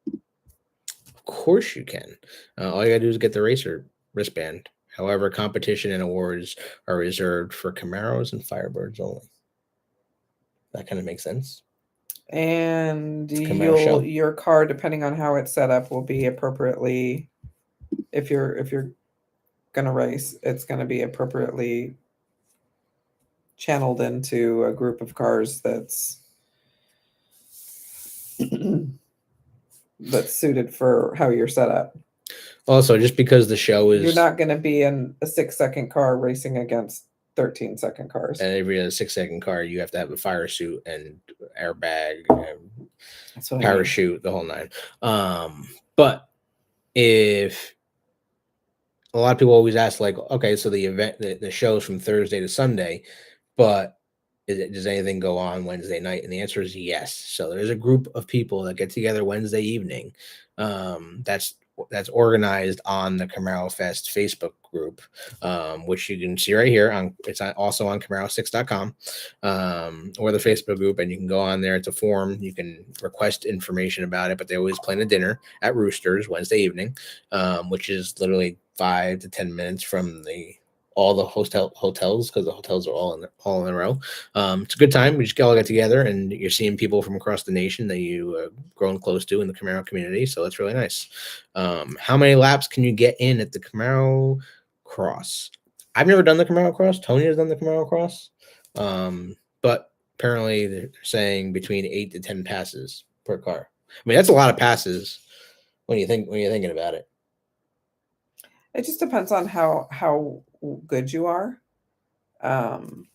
[SPEAKER 1] Of course you can. All you gotta do is get the racer wristband. However, competition and awards are reserved for Camaros and Firebirds only. That kind of makes sense.
[SPEAKER 2] And your car, depending on how it's set up, will be appropriately. If you're going to race, it's going to be appropriately channeled into a group of cars that's that's suited for how you're set up.
[SPEAKER 1] Also, just because the show is,
[SPEAKER 2] you're not going to be in a 6-second car racing against 13-second cars.
[SPEAKER 1] and every other 6-second car, you have to have a fire suit and airbag and
[SPEAKER 2] That's what
[SPEAKER 1] parachute, the whole nine. But if a lot of people always ask, like, okay, so the event, the show's from Thursday to Sunday, but does anything go on Wednesday night? And the answer is yes. So there's a group of people that get together Wednesday evening. That's organized on the Camarofest Facebook group, which you can see right here. It's also on Camaro6.com, or the Facebook group, and you can go on there. It's a forum. You can request information about it, but they always plan a dinner at Roosters Wednesday evening, which is literally 5 to 10 minutes from all the hotels, because the hotels are all in a row. It's a good time. We just all get together, and you're seeing people from across the nation that you grown close to in the Camaro community. So it's really nice. How many laps can you get in at the Camaro Cross? I've never done the Camaro Cross. Tony has done the Camaro Cross, but apparently they're saying between 8 to 10 passes per car. I mean, that's a lot of passes when you're thinking about it.
[SPEAKER 2] It just depends on how good you are, and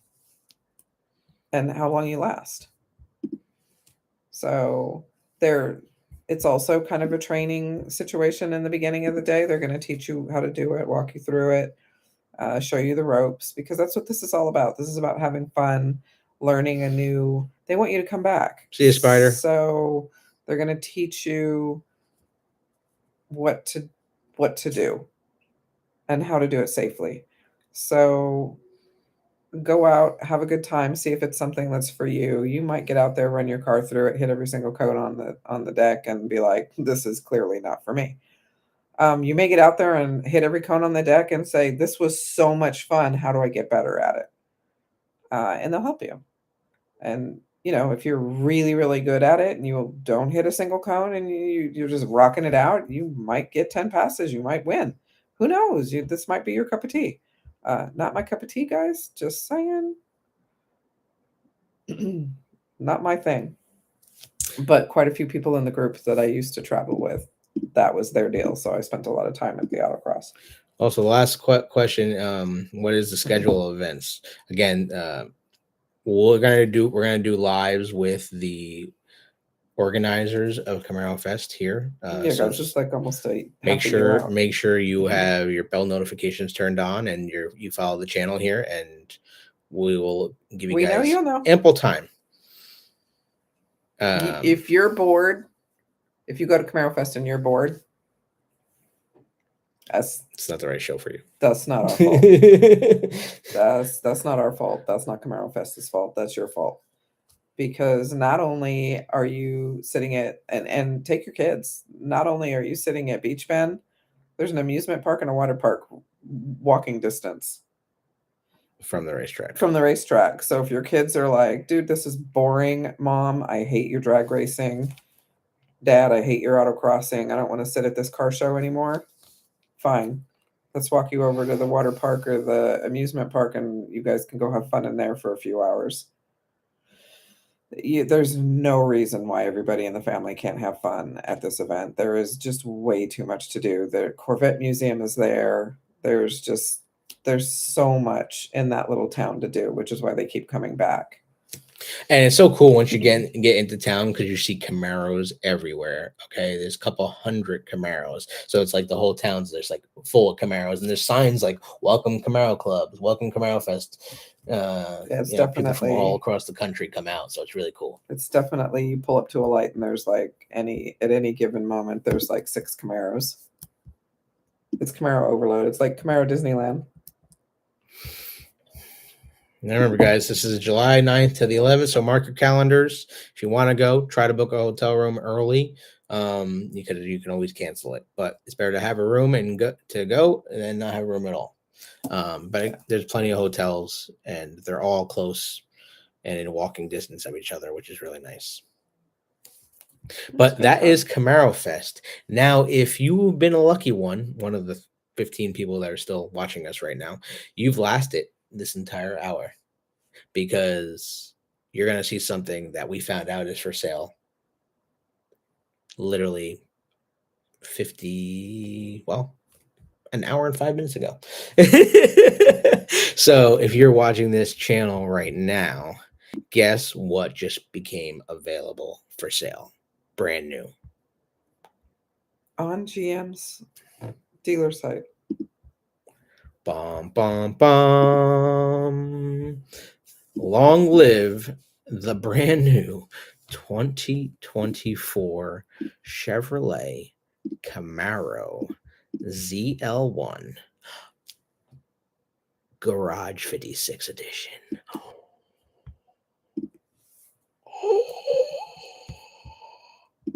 [SPEAKER 2] how long you last. So it's also kind of a training situation in the beginning of the day. They're going to teach you how to do it, walk you through it, show you the ropes, because that's what this is all about. This is about having fun, learning they want you to come back.
[SPEAKER 1] See a spider.
[SPEAKER 2] So they're going to teach you what to do and how to do it safely. So go out, have a good time, see if it's something that's for you. You might get out there, run your car through it, hit every single cone on the deck, and be like, this is clearly not for me. You may get out there and hit every cone on the deck and say, this was so much fun. How do I get better at it? And they'll help you. And, if you're really, really good at it and you don't hit a single cone and you're just rocking it out, you might get 10 passes. You might win. Who knows? This might be your cup of tea. Not my cup of tea, guys. Just saying. Not my thing. But quite a few people in the group that I used to travel with, that was their deal. So I spent a lot of time at the Autocross.
[SPEAKER 1] Also, last question: what is the schedule of events? Again, we're gonna do lives with the organizers of Camarofest here.
[SPEAKER 2] Guys, it's like almost
[SPEAKER 1] make sure you have your bell notifications turned on and you follow the channel here, and we will give you guys ample time.
[SPEAKER 2] If you're bored, if you go to Camarofest and you're bored,
[SPEAKER 1] it's not the right show for you.
[SPEAKER 2] That's not our fault. That's not our fault. That's not Camarofest's fault. That's your fault. Because not only are you sitting at and take your kids, not only are you sitting at Beech Bend, there's an amusement park and a water park walking distance
[SPEAKER 1] from the racetrack.
[SPEAKER 2] So if your kids are like, dude, this is boring, Mom, I hate your drag racing. Dad, I hate your autocrossing. I don't want to sit at this car show anymore. Fine. Let's walk you over to the water park or the amusement park, and you guys can go have fun in there for a few hours. There's no reason why everybody in the family can't have fun at this event. There is just way too much to do. The Corvette Museum is there. There's so much in that little town to do, which is why they keep coming back.
[SPEAKER 1] And it's so cool once you get into town, because you see Camaros everywhere. Okay, there's a couple hundred Camaros, so it's like the whole town's there's like full of Camaros, and there's signs like "Welcome Camaro Clubs," "Welcome Camarofest."
[SPEAKER 2] It's definitely
[SPEAKER 1] people from all across the country come out, so it's really cool.
[SPEAKER 2] It's definitely, you pull up to a light and there's like at any given moment there's like 6 Camaros. It's Camaro overload. It's like Camaro Disneyland.
[SPEAKER 1] Now remember, guys, this is July 9th to the 11th, so mark your calendars. If you want to go, try to book a hotel room early. You can always cancel it, but it's better to have a room and go and then not have a room at all. But there's plenty of hotels, and they're all close and in walking distance of each other, which is really nice. But that is Camarofest. Now, if you've been a lucky one of the 15 people that are still watching us right now, you've lasted this entire hour because you're going to see something that we found out is for sale literally an hour and 5 minutes ago. So if you're watching this channel right now, guess what just became available for sale? Brand new.
[SPEAKER 2] On GM's dealer site.
[SPEAKER 1] Bum, bum, bum. Long live the brand new 2024 Chevrolet Camaro ZL1 Garage 56 edition.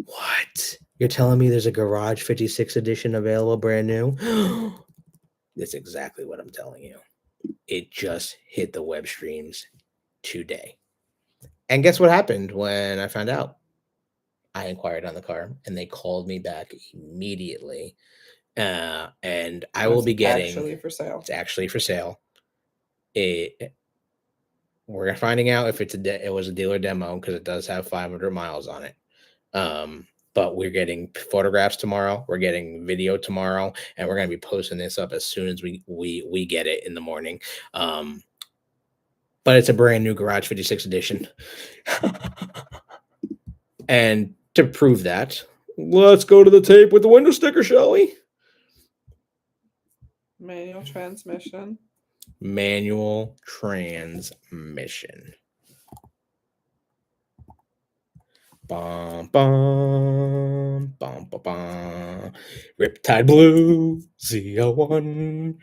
[SPEAKER 1] What? You're telling me there's a Garage 56 edition available brand new? That's exactly what I'm telling you. It just hit the web streams today. And guess what happened when I found out? I inquired on the car and they called me back immediately. And I will be getting
[SPEAKER 2] actually for sale.
[SPEAKER 1] It's actually for sale. We're finding out if it was a dealer demo because it does have 500 miles on it. But we're getting photographs tomorrow. We're getting video tomorrow, and we're going to be posting this up as soon as we get it in the morning. But it's a brand new Garage 56 edition. And to prove that, let's go to the tape with the window sticker, shall we?
[SPEAKER 2] Manual transmission.
[SPEAKER 1] Manual transmission. Bum, bum, bum, bum, bum. Riptide Blue ZL1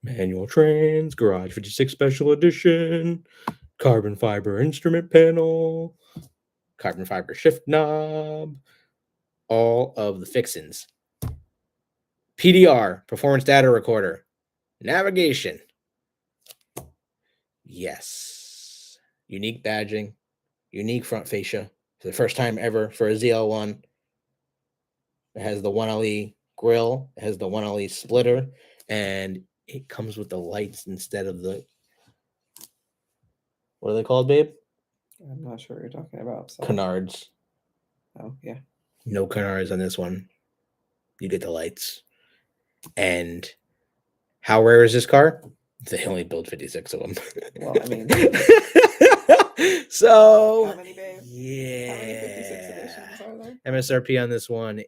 [SPEAKER 1] Manual Trans Garage 56 Special Edition. Carbon fiber instrument panel. Carbon fiber shift knob. All of the fixins. PDR, performance data recorder. Navigation. Yes. Unique badging. Unique front fascia. For the first time ever for a ZL1. It has the 1LE grill. It has the 1LE splitter. And it comes with the lights instead of the... What are they called, babe?
[SPEAKER 2] I'm not sure what you're talking about. So.
[SPEAKER 1] Canards.
[SPEAKER 2] Oh, yeah.
[SPEAKER 1] No canards on this one. You get the lights. And how rare is this car? They only build 56 of them.
[SPEAKER 2] Well, I mean...
[SPEAKER 1] So...
[SPEAKER 2] How many, babe?
[SPEAKER 1] Yeah.
[SPEAKER 2] How many 56 editions are there?
[SPEAKER 1] MSRP on this one,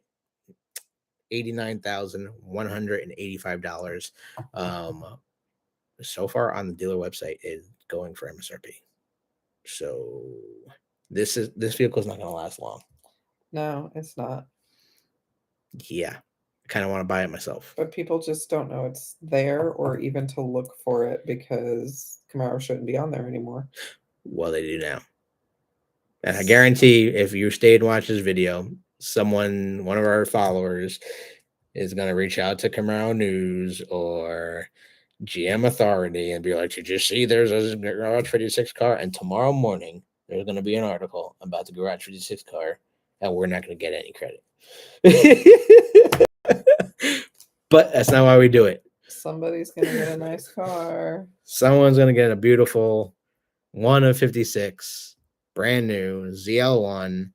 [SPEAKER 1] $89,185. So far on the dealer website is going for MSRP. So this vehicle is not going to last long.
[SPEAKER 2] No, it's not.
[SPEAKER 1] Yeah, I kind of want to buy it myself.
[SPEAKER 2] But people just don't know it's there or even to look for it because Camaro shouldn't be on there anymore.
[SPEAKER 1] Well, they do now. And I guarantee if you stayed and watched this video, one of our followers is going to reach out to Camaro News or GM Authority and be like, did you see there's a Garage 56 car? And tomorrow morning, there's going to be an article about the Garage 56 car, and we're not going to get any credit. But that's not why we do it.
[SPEAKER 2] Somebody's going to get a nice car.
[SPEAKER 1] Someone's going to get a beautiful 1 of 56, brand new ZL1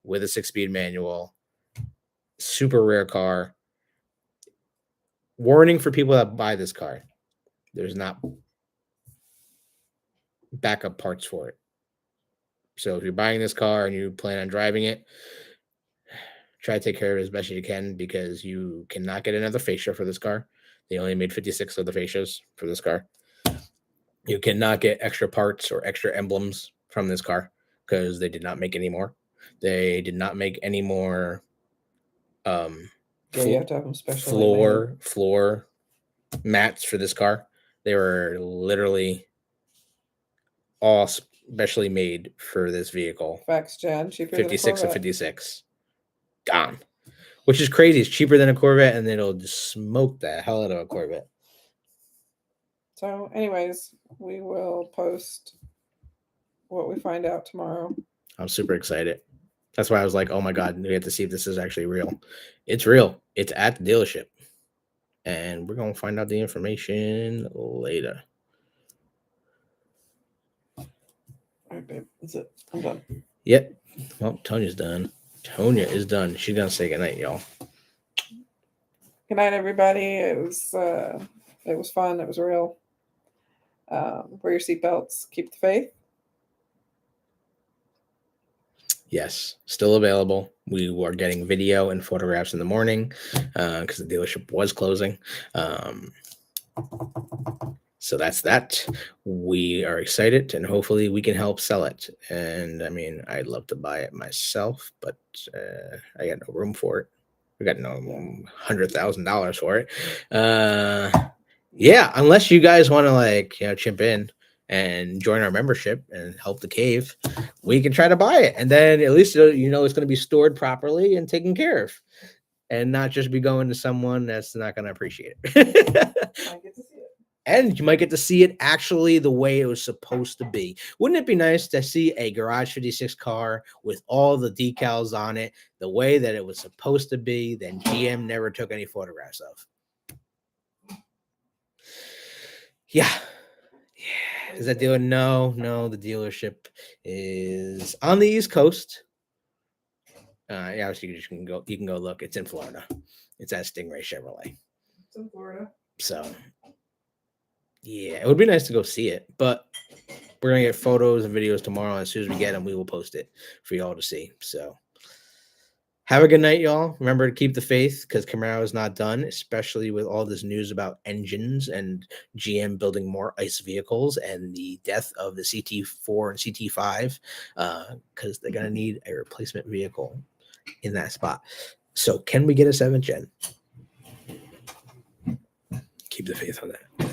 [SPEAKER 1] with a 6-speed manual. Super rare car. Warning for people that buy this car. There's not backup parts for it. So if you're buying this car and you plan on driving it, try to take care of it as best as you can because you cannot get another fascia for this car. They only made 56 of the fascias for this car. You cannot get extra parts or extra emblems from this car because they did not make any more. They did not make any more
[SPEAKER 2] You have to have them special
[SPEAKER 1] floor mats for this car. They were literally all specially made for this vehicle.
[SPEAKER 2] Facts, Jen. Cheaper
[SPEAKER 1] 56
[SPEAKER 2] than
[SPEAKER 1] and 56. Gone. Which is crazy. It's cheaper than a Corvette, and it'll just smoke the hell out of a Corvette.
[SPEAKER 2] So, anyways, we will post what we find out tomorrow.
[SPEAKER 1] I'm super excited. That's why I was like, oh my God, we have to see if this is actually real. It's real. It's at the dealership. and we're gonna find out the information later.
[SPEAKER 2] All right, babe. That's it. I'm done.
[SPEAKER 1] Yep. Well, Tonia's done. Tonia is done. She's gonna say goodnight, y'all.
[SPEAKER 2] Good night, everybody. It was fun. It was real. Wear your seatbelts. Keep the faith.
[SPEAKER 1] Yes, still available. We were getting video and photographs in the morning because the dealership was closing. So that's that. We are excited, and hopefully we can help sell it. And I mean, I'd love to buy it myself, but I got no room for it. We got no $100,000 for it. Yeah, unless you guys want to chip in and join our membership and help the cave, we can try to buy it. And then at least it's going to be stored properly and taken care of, and not just be going to someone that's not going to appreciate it.
[SPEAKER 2] I get to see it.
[SPEAKER 1] And you might get to see it actually the way it was supposed to be. Wouldn't it be nice to see a Garage 56 car with all the decals on it the way that it was supposed to be, then GM never took any photographs of? Yeah. Is that dealer? No, the dealership is on the East Coast. Yeah, obviously you can go look. It's in Florida. It's at Stingray Chevrolet.
[SPEAKER 2] It's in Florida.
[SPEAKER 1] So yeah, it would be nice to go see it, but we're gonna get photos and videos tomorrow. As soon as we get them, we will post it for y'all to see. So have a good night, y'all. Remember to keep the faith, because Camaro is not done, especially with all this news about engines and GM building more ICE vehicles and the death of the CT4 and CT5, because they're going to need a replacement vehicle in that spot. So can we get a 7th gen? Keep the faith on that.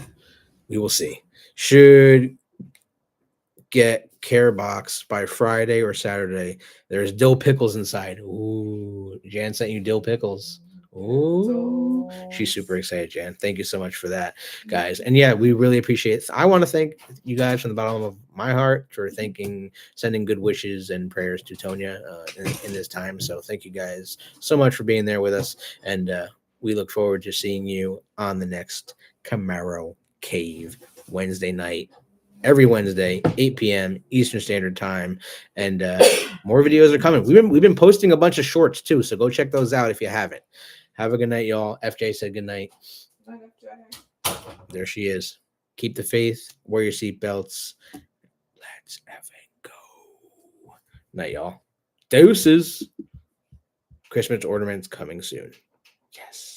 [SPEAKER 1] We will see. Should get care box by Friday or Saturday. There's dill pickles inside. Ooh, Jan sent you dill pickles. Ooh, she's super excited, Jan. Thank you so much for that, guys. And yeah, we really appreciate it. I want to thank you guys from the bottom of my heart for sending good wishes and prayers to Tonia in this time. So thank you guys so much for being there with us. And we look forward to seeing you on the next Camaro Cave Wednesday night. Every Wednesday, 8 p.m. Eastern Standard Time, and more videos are coming. We've been posting a bunch of shorts too, so go check those out if you haven't. Have a good night, y'all. FJ said good night.
[SPEAKER 2] Night, FJ.
[SPEAKER 1] There she is. Keep the faith. Wear your seatbelts. Let's effing go. Night, y'all. Deuces. Christmas ornaments coming soon. Yes.